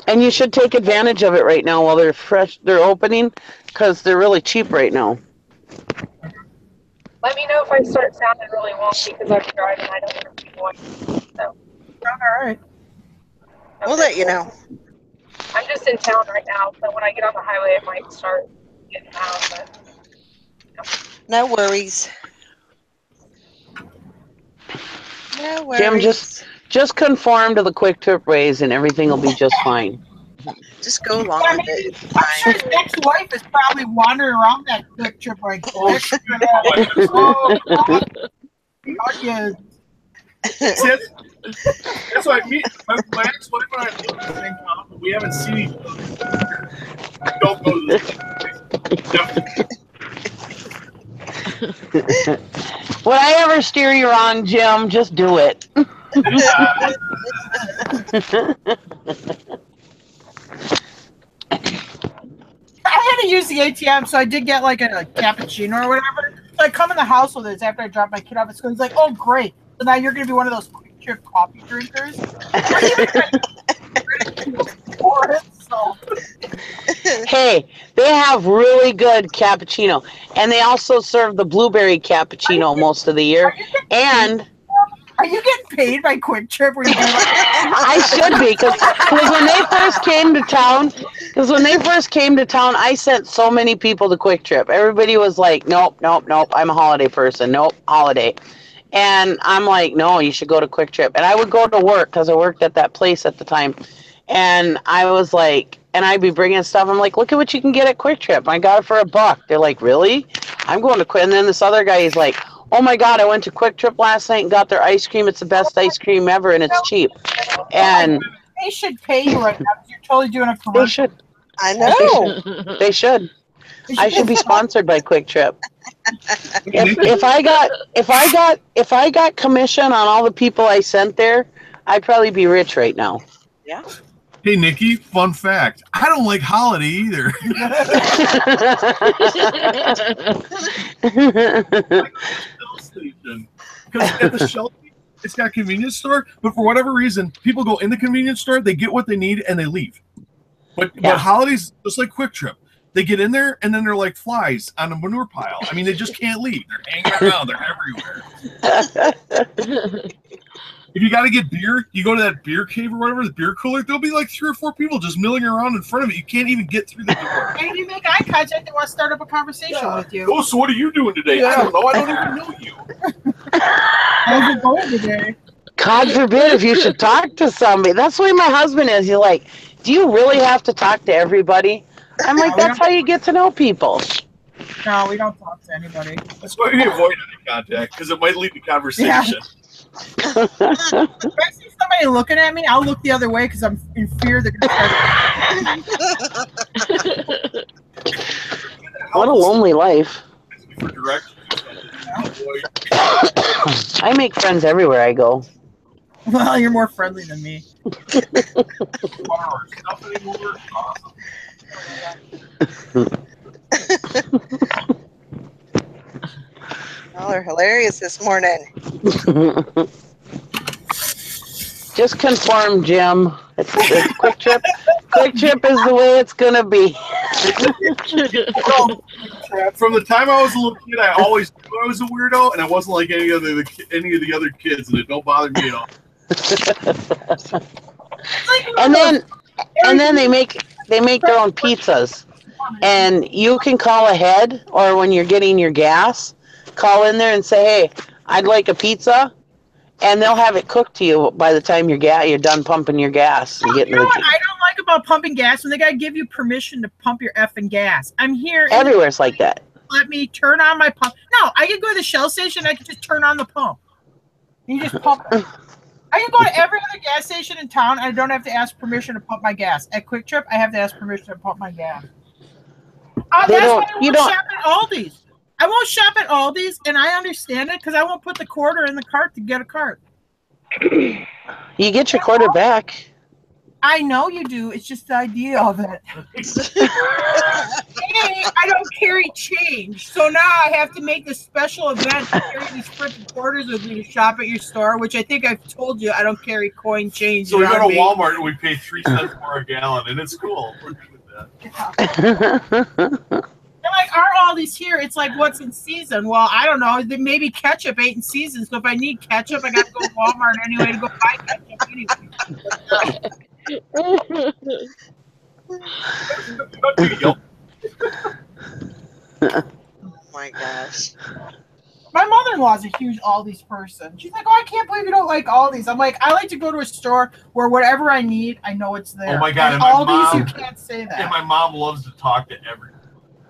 And you should take advantage of it right now while they're fresh. They're opening because they're really cheap right now. Let me know if I start sounding really wonky because I'm driving. I don't hear my voice. So. All right. We'll let you know. I'm just in town right now, so when I get on the highway, it might start getting loud. But, No worries. No worries. Jim, just conform to the Quick Trip ways and everything will be just fine. Just go along with it. It's I'm sure fine. his ex-wife is probably wandering around that Quick Trip right quick. That's why my ex-wife and I live in the same town, but we haven't seen each other. Don't go to this place. Would I ever steer you wrong, Jim? Just do it. I had to use the ATM, so I did get like a cappuccino or whatever. So I come in the house with this after I drop my kid off at school. He's like, "Oh, great! So now you're gonna be one of those quick trip coffee drinkers." So. Hey, they have really good cappuccino, and they also serve the blueberry cappuccino most of the year. And are you getting paid by Quick Trip? Where you do like I should be, because when they first came to town, I sent so many people to Quick Trip. Everybody was like, "Nope, nope, nope. I'm a holiday person. Nope, holiday." And I'm like, "No, you should go to Quick Trip." And I would go to work because I worked at that place at the time. And I was like, and I'd be bringing stuff. I'm like, "Look at what you can get at Quick Trip. I got it for $1." They're like, "Really?" I'm going to Quick. And then this other guy is like, "Oh my God, I went to Quick Trip last night and got their ice cream. It's the best ice cream ever, and it's cheap." And they should pay you right now. You're totally doing a commercial. they should. I know. They should. I should be sponsored by Quick Trip. If I got commission on all the people I sent there, I'd probably be rich right now. Yeah. Hey, Nikki, fun fact. I don't like holiday either. Because at the Shell, it's got a convenience store, but for whatever reason, people go in the convenience store, they get what they need, and they leave. But holidays, just like Quick Trip, they get in there, and then they're like flies on a manure pile. I mean, they just can't leave. They're hanging around. They're everywhere. If you got to get beer, you go to that beer cave or whatever, the beer cooler, there'll be like 3 or 4 people just milling around in front of it. You can't even get through the door. And you make eye contact, they want to start up a conversation with you. Oh, so what are you doing today? Yeah. I don't know. I don't even know you. How's it going today? God forbid if you should talk to somebody. That's the way my husband is. He's like, "Do you really have to talk to everybody?" I'm like, "That's how you get to know people." No, we don't talk to anybody. That's why we avoid any contact, because it might lead to conversation. If I see somebody looking at me, I'll look the other way because I'm in fear they're going to start. What a lonely life. I make friends everywhere I go. Well, you're more friendly than me. Well, they're hilarious this morning. Just conform, Jim. It's Quick Trip. Quick Trip is the way it's gonna be. From the time I was a little kid, I always knew I was a weirdo, and I wasn't like any of the other kids, and it don't bother me at all. And then they make their own pizzas, and you can call ahead, or when you're getting your gas, call in there and say, "Hey, I'd like a pizza," and they'll have it cooked to you by the time you're done pumping your gas and getting you know what I don't like about pumping gas? When they gotta give you permission to pump your effing gas. I'm here. Everywhere's like that. Let me turn on my pump. No, I can go to the Shell station. I can just turn on the pump. You just pump it. I can go to every other gas station in town. And I don't have to ask permission to pump my gas. At Quick Trip, I have to ask permission to pump my gas. That's why I won't shop at Aldi's. I won't shop at Aldi's, and I understand it because I won't put the quarter in the cart to get a cart. You get your quarter back. I know you do. It's just the idea of it. Hey, I don't carry change, so now I have to make this special event to carry these freaking quarters with me to shop at your store, which I think I've told you I don't carry coin change. So we go to Walmart and we pay 3 cents more a gallon, and it's cool. We're good with that. They're like, "Are all these here?" It's like, what's in season? Well, I don't know. Maybe ketchup ain't in season, so if I need ketchup, I got to go to Walmart anyway to go buy ketchup anyway. Oh my gosh. My mother-in-law's a huge Aldi's person. She's like, "Oh, I can't believe you don't like Aldi's." I'm like, I like to go to a store where whatever I need, I know it's there. Oh my God! And Aldi's, you can't say that. And my mom loves to talk to everyone.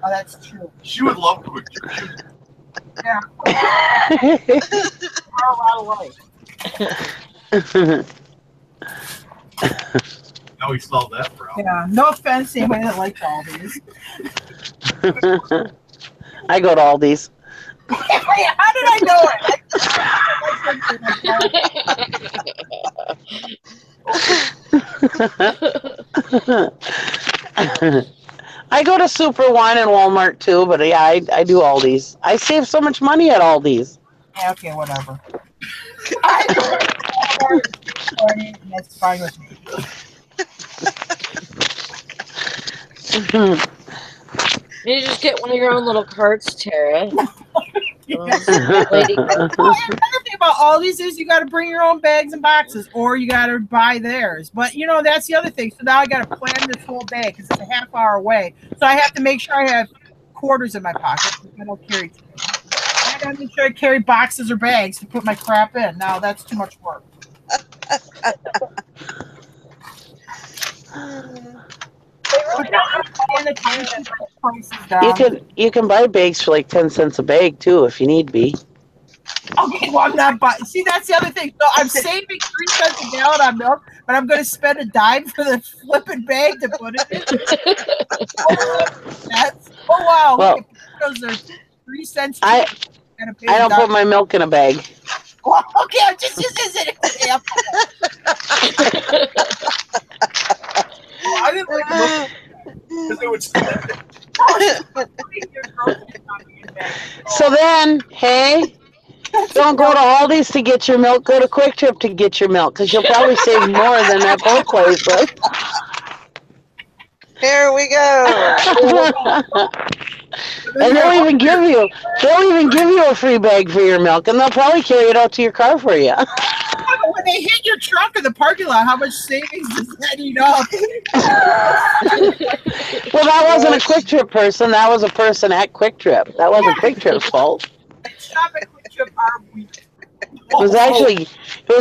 Oh, that's true. She would love Quick Trip. Yeah. We're a lot alike. Now we solved that problem. Yeah. No offense to anybody that likes Aldi's. I go to Aldi's. How did I know it? I go to Super One and Walmart too, but yeah, I do Aldi's. I save so much money at Aldi's. Yeah, okay, whatever. I go to Walmart and that's fine with me. You just get one of your own little carts, Tara. Lady. Another thing about all these is you got to bring your own bags and boxes, or you got to buy theirs. But you know that's the other thing. So now I got to plan this whole day because it's a half-hour away. So I have to make sure I have quarters in my pocket. I don't carry too many. I got to make sure I carry boxes or bags to put my crap in. Now that's too much work. You can buy bags for like 10 cents a bag too if you need be. Okay, well I'm not buying. See, that's the other thing. So I'm saving 3 cents a gallon on milk, but I'm going to spend a dime for the flipping bag to put it in. Oh wow! Well, look at those are 3 cents. I don't put my milk in a bag. Well, okay, I'm just using an example. I didn't like the because they would. So then, hey, don't go to Aldi's to get your milk. Go to Quick Trip to get your milk because you'll probably save more than at both places. Here we go. And they'll even give you a free bag for your milk, and they'll probably carry it out to your car for you. When they hit your trunk in the parking lot, how much savings does that eat up? Well, that wasn't a Quick Trip person. That was a person at Quick Trip. That wasn't Quick Trip's fault. Shop at Quick Trip are weak. It was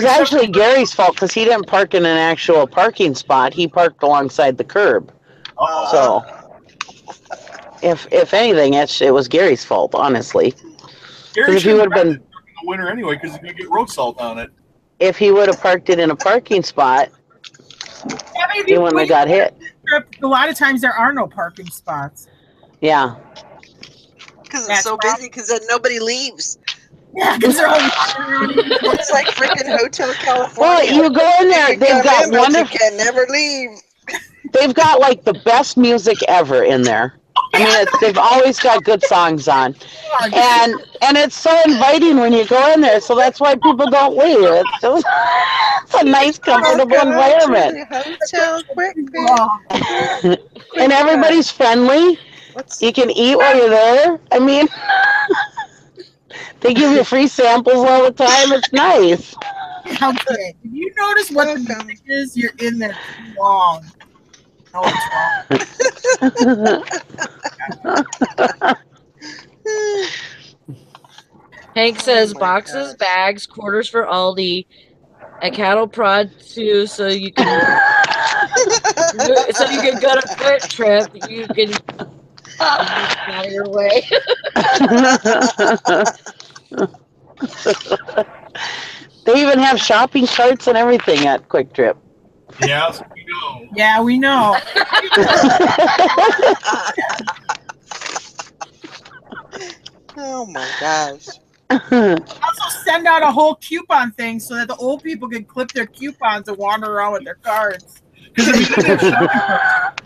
actually Gary's fault because he didn't park in an actual parking spot. He parked alongside the curb. So, if anything, it was Gary's fault, honestly. Gary if he would have been in the winter anyway because he's gonna get road salt on it. If he would have parked it in a parking spot, he wouldn't have got hit. A lot of times there are no parking spots. Yeah. Because it's so busy because then nobody leaves. Yeah, because they're all it's like freaking Hotel California. Well, you go in there, they've got wonderful. You can never leave. They've got like the best music ever in there. I mean, they've always got good songs on, and it's so inviting when you go in there. So that's why people don't leave. It's a nice, comfortable environment, and everybody's friendly. You can eat while you're there. I mean, they give you free samples all the time. It's nice. Okay, if you notice what the music is, you're in there too long. No, it's wrong. Hank says boxes, bags, quarters for Aldi, a cattle prod too, so you can go to Quick Trip. You can get out of your way. They even have shopping carts and everything at Quick Trip. Yes, we know. Yeah, we know. Oh my gosh. Also send out a whole coupon thing so that the old people can clip their coupons and wander around with their cards. Because if you didn't have shopping carts,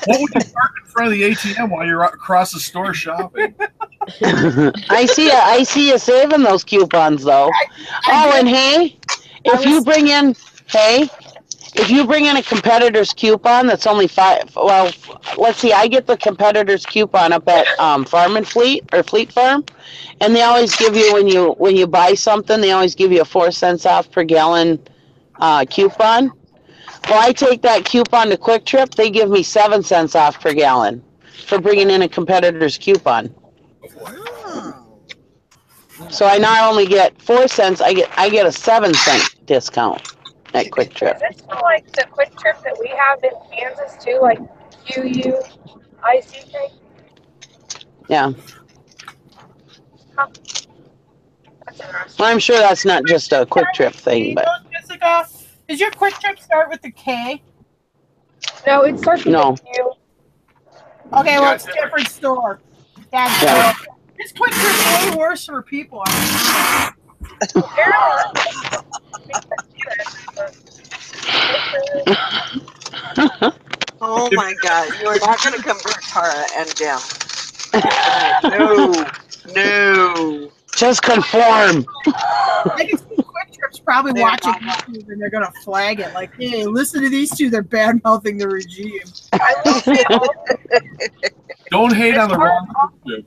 what would you park in front of the ATM while you're across the store shopping? I see you saving those coupons though. And hey, if you bring in a competitor's coupon that's only $5, well, let's see, I get the competitor's coupon up at Farm and Fleet or Fleet Farm, and they always give you when you buy something, they always give you a 4 cents off per gallon coupon. Well, I take that coupon to Quick Trip, they give me 7 cents off per gallon for bringing in a competitor's coupon. So I not only get 4 cents, I get a 7 cent discount at Quick Trip. Is this for like the Quick Trip that we have in Kansas too, like QUICK? Yeah. Huh. That's interesting. Well, I'm sure that's not just a Quick Trip thing, but Jessica, does your Quick Trip start with the K? No, it starts with No. a Q. Okay, well, it's a different store. Yeah. This quick trip's way worse for people. Oh my God! You are not going to convert Tara and Jim. No, no. Just conform. I can see Quick Trip's probably They're watching not. YouTube and they're gonna flag it like, hey, listen to these two, they're bad mouthing the regime. I will say all Don't hate on the wrong person.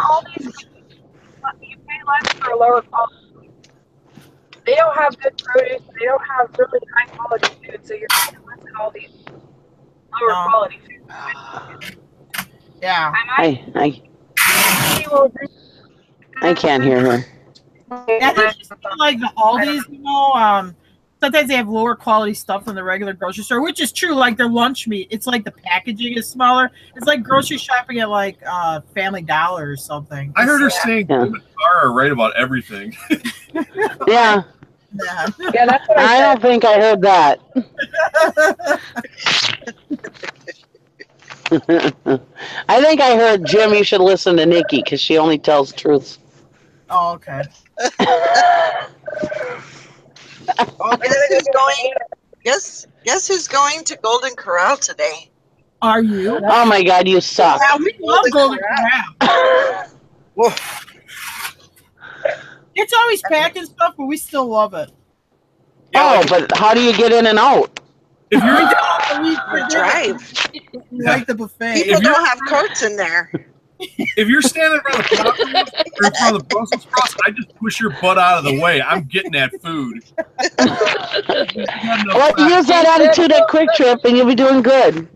all these you pay less for lower quality. They don't have good produce. They don't have really high quality food, so you're paying less than all these lower No. quality food. Yeah. I can't hear her. Yeah, I think like the Aldi's, you know, sometimes they have lower quality stuff than the regular grocery store, which is true. Like their lunch meat, it's like the packaging is smaller. It's like grocery shopping at like Family Dollar or something. I heard her saying Jim and Tara are right about everything. Yeah. Yeah. Yeah, that's what I don't think I heard that. I think I heard, Jim, you should listen to Nikki because she only tells truths. Oh, okay. Oh, guess who's going? Guess who's going to Golden Corral today? Are you? Oh my God, you suck. Yeah, we love Golden Corral. Whoa. It's always packed and stuff, but we still love it. Oh, but how do you get in and out? If you're We drive. We like the buffet. People don't have carts in there. if you're standing around the property or in front of the Brussels sprouts, I just push your butt out of the way. I'm getting that food. Well, use that attitude at Quick Trip and you'll be doing good.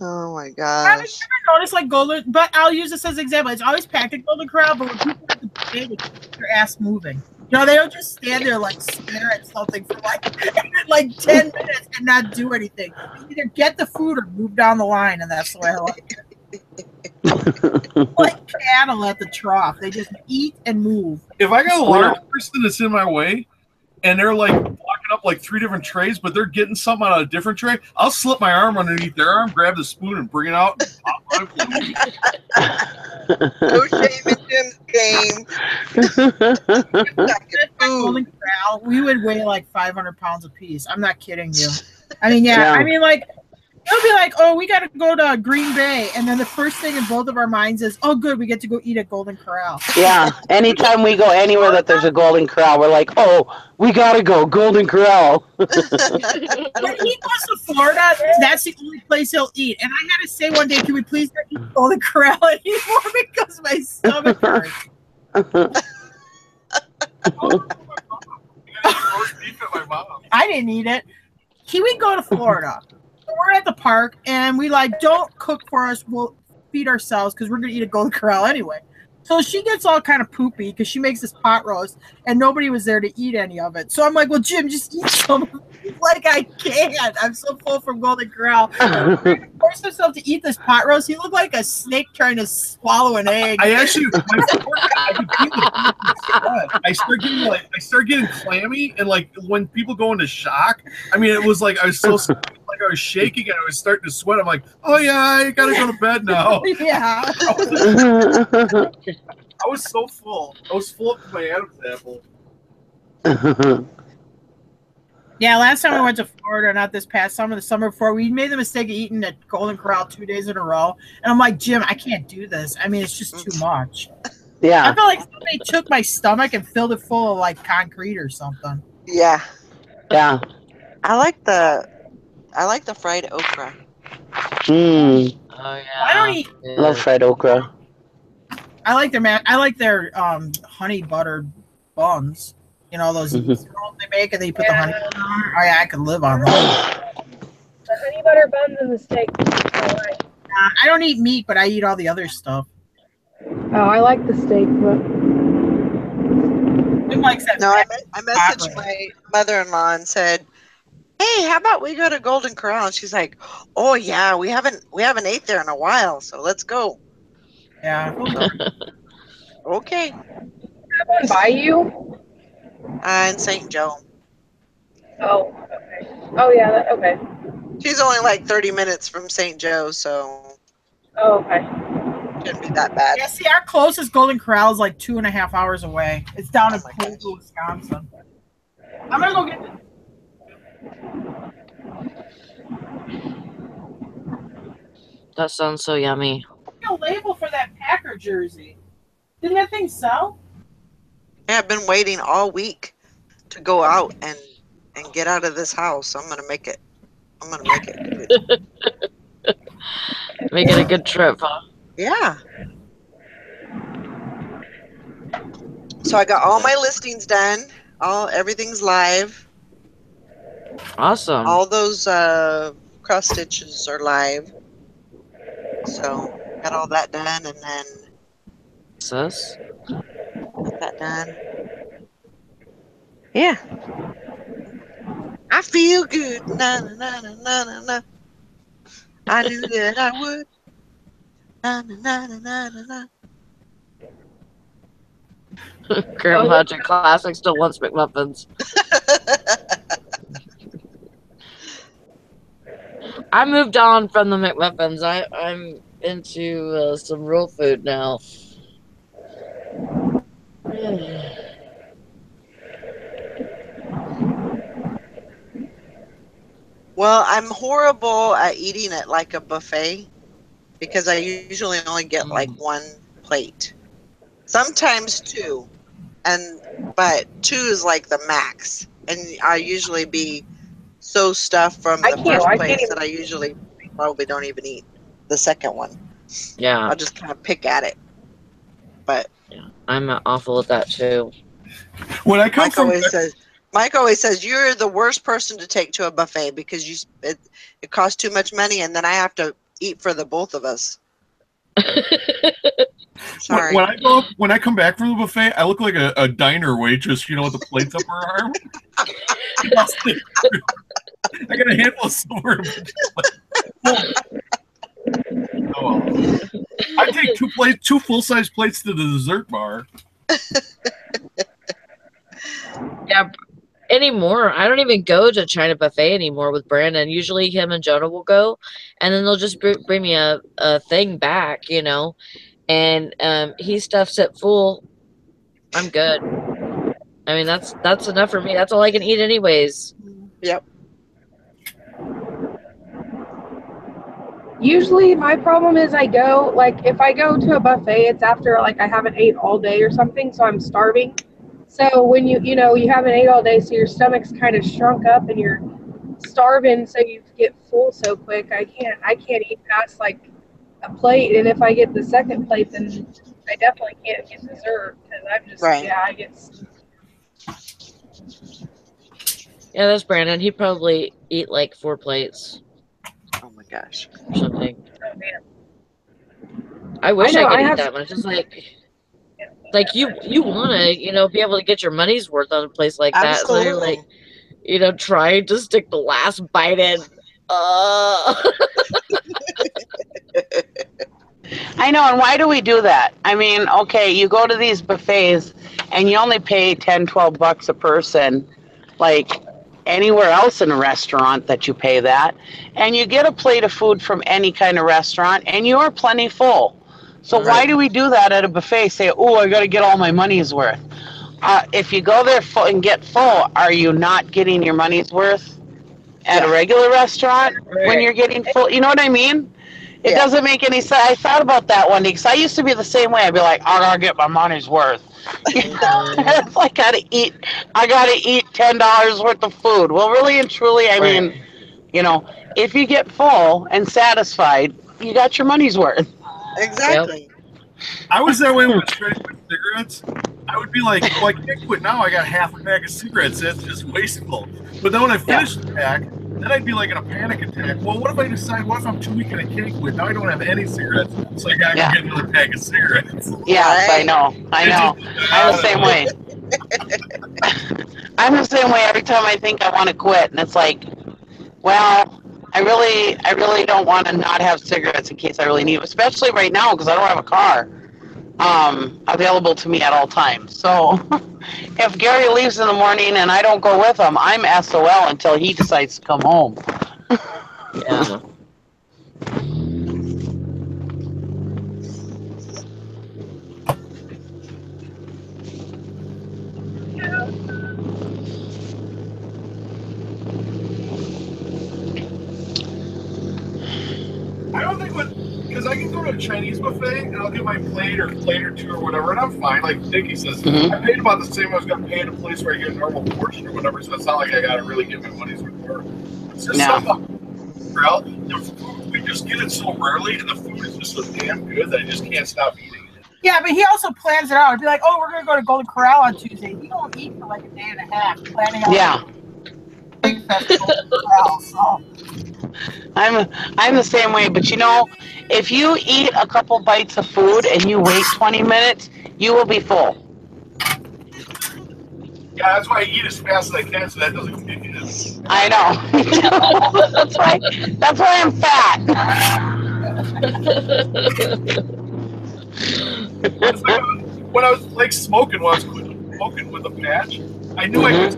Oh my I've gosh. never noticed like Golden, but I'll use this as an example. It's always packed at Golden Corral, but when people at the buffet, they keep their ass moving. You know, they don't just stand there like stare at something for like 10 minutes and not do anything. They either get the food or move down the line, and that's the way I like it. Like cattle at the trough, they just eat and move. If I got a large person that's in my way and they're like blocking up like 3 different trays, but they're getting something out of a different tray, I'll slip my arm underneath their arm, grab the spoon, and bring it out. No shame in Jim's game. Golden Corral, we would weigh like 500 pounds apiece. I'm not kidding you. I mean, yeah. Yeah. I mean, like, it'll be like, oh, we got to go to Green Bay. And then the first thing in both of our minds is, oh, good, we get to go eat at Golden Corral. Yeah. Anytime we go anywhere that there's a Golden Corral, we're like, oh, we gotta go Golden Corral. When he goes to Florida, that's the only place he'll eat. And I had to say one day, can we please not eat Golden Corral anymore because my stomach hurts. I didn't eat it. He would go to Florida. We're at the park and we like, don't cook for us. We'll feed ourselves because we're going to eat at Golden Corral anyway. So she gets all kind of poopy because she makes this pot roast and nobody was there to eat any of it. So I'm like, well, Jim, just eat some. Like, I can't. I'm so full from Golden Corral. He forced himself to eat this pot roast. He looked like a snake trying to swallow an egg. I actually, I start getting clammy, and like when people go into shock, I mean, it was like I was so like I was shaking and I was starting to sweat. I'm like, oh yeah, I gotta go to bed now. Yeah. I was so full. I was full up to my Adam's apple. Yeah, last time I went to Florida, not this past summer, the summer before, we made the mistake of eating at Golden Corral 2 days in a row. And I'm like, Jim, I can't do this. I mean, it's just too much. I Yeah. felt like somebody took my stomach and filled it full of like concrete or something. Yeah. Yeah. I like the fried okra. Mm. Oh yeah. I don't eat. Love fried okra. I like their honey buttered buns. You know those rolls they make, and then you put the honey. Oh yeah, I could live on that. The honey butter buns and the steak. I don't eat meat, but I eat all the other stuff. Oh, I like the steak, but Jim likes that. No, I messaged my mother-in-law and said, "Hey, how about we go to Golden Corral?" And she's like, "Oh yeah, we haven't ate there in a while, so let's go." Yeah. Okay. have one by you? In St. Joe. Oh, okay. Oh, yeah, okay. She's only like 30 minutes from St. Joe, so Oh, okay. shouldn't be that bad. Yeah, see, our closest Golden Corral is like 2.5 hours away. It's down in Oh my Poplar, Wisconsin. I'm gonna go get the That sounds so yummy. label for that Packer jersey. Didn't that thing sell? Yeah, I've been waiting all week to go out and get out of this house. I'm gonna make it. I'm gonna make it good. Make it a good trip, huh? Yeah. So I got all my listings done. Everything's live. Awesome. All those cross stitches are live. So got all that done, and then Sis? got that done. Yeah. I feel good. Na na na na na na na. I knew that I would. Na na na na na na na. Grandma Magic Classic still wants McMuffins. I moved on from the McMuffins. I'm into some real food now. Well, I'm horrible at eating at like a buffet because I usually only get like one plate. Sometimes two. But two is like the max. And I usually be so stuffed from the first place that I usually probably don't even eat the second one. Yeah. I'll just kind of pick at it. But yeah, I'm awful at that too. When I come Mike always says you're the worst person to take to a buffet because it costs too much money and then I have to eat for the both of us. Sorry. When I come back from the buffet, I look like a diner waitress, with the plates up her arm. I got a handful of silver. Oh, I take two full-size plates to the dessert bar. Yeah, anymore, I don't even go to China Buffet anymore with Brandon. Usually him and Jonah will go, and then they'll just bring me a thing back, and he stuffs it full. I'm good. I mean, that's enough for me. That's all I can eat anyways. Yep. Usually my problem is if I go to a buffet, it's after I haven't ate all day or something, so I'm starving. So when you haven't ate all day, so your stomach's kind of shrunk up and you're starving, so you get full so quick. I can't eat past a plate, and if I get the second plate, then I definitely can't get dessert because I'm just I get. Yeah, that's Brandon. He'd probably eat like 4 plates. Oh my gosh. Or something. Oh man. I wish I could eat that much. It's like you want to, be able to get your money's worth on a place like that. Absolutely. So you're like, trying to stick the last bite in. I know, and why do we do that? I mean, okay, you go to these buffets and you only pay $10-12 a person, like anywhere else in a restaurant that you pay that, and you get a plate of food from any kind of restaurant and you are plenty full. So why do we do that at a buffet? Say, oh, I got to get all my money's worth. If you go there and get full, are you not getting your money's worth at a regular restaurant when you're getting full? You know what I mean? It doesn't make any sense. I thought about that one day because I used to be the same way. I'd be like, I gotta get my money's worth. It's like I gotta eat $10 worth of food. Well, really and truly, I mean, if you get full and satisfied, you got your money's worth. Exactly. Yep. I was that way when I was trying to quit cigarettes. I would be like, well, I can't quit now. I got half a pack of cigarettes. That's just wasteful. But then when I finish the pack, then I'd be like in a panic attack. Well, what if I decide, what if I'm too weak and I can't quit? Now I don't have any cigarettes. So I got to go get another pack of cigarettes. Yes, I know. I'm the same way. I'm the same way every time I think I want to quit. And it's like, well, I really don't want to not have cigarettes in case I really need them, especially right now because I don't have a car available to me at all times. So if Gary leaves in the morning and I don't go with him, I'm SOL until he decides to come home. Yeah. I don't think because I can go to a Chinese buffet and I'll get my plate or two or whatever, and I'm fine. Like Nikki says, I paid about the same I was going to pay at a place where I get a normal portion or whatever, so it's not like I got to really get my money's worth. It's just something. We just get it so rarely, and the food is just so damn good that I just can't stop eating it. Yeah, but he also plans it out. He'd be like, "Oh, we're gonna go to Golden Corral on Tuesday." He don't eat for like a day and a half, planning out Yeah. a big festival. Corral, so. I'm the same way, but you know, if you eat a couple bites of food and you wait 20 minutes, you will be full. Yeah, that's why I eat as fast as I can, so that doesn't kick in. I know. that's why I'm fat. When I was like smoking, when I was smoking with a patch, I knew I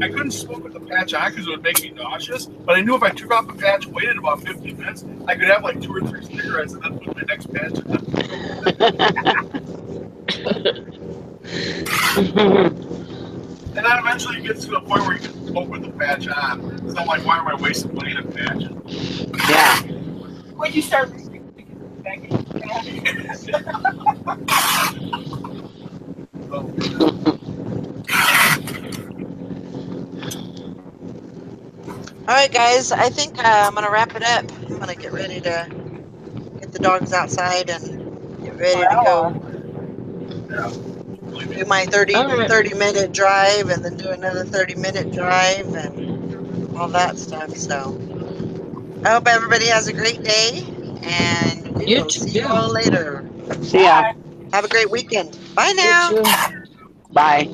couldn't smoke with the patch on because it would make me nauseous. But I knew if I took off the patch, waited about 15 minutes, I could have like 2 or 3 cigarettes and then put my next patch on. And then eventually it gets to the point where you can smoke with the patch on. So I'm like, why am I wasting money on patches? Yeah. When you start All right, guys. I think I'm gonna wrap it up. I'm gonna get ready to get the dogs outside and get ready to go do my 30-minute drive, and then do another 30-minute drive, and all that stuff. So I hope everybody has a great day, and we will see you all later. See ya. Have a great weekend. Bye You now. too. Bye.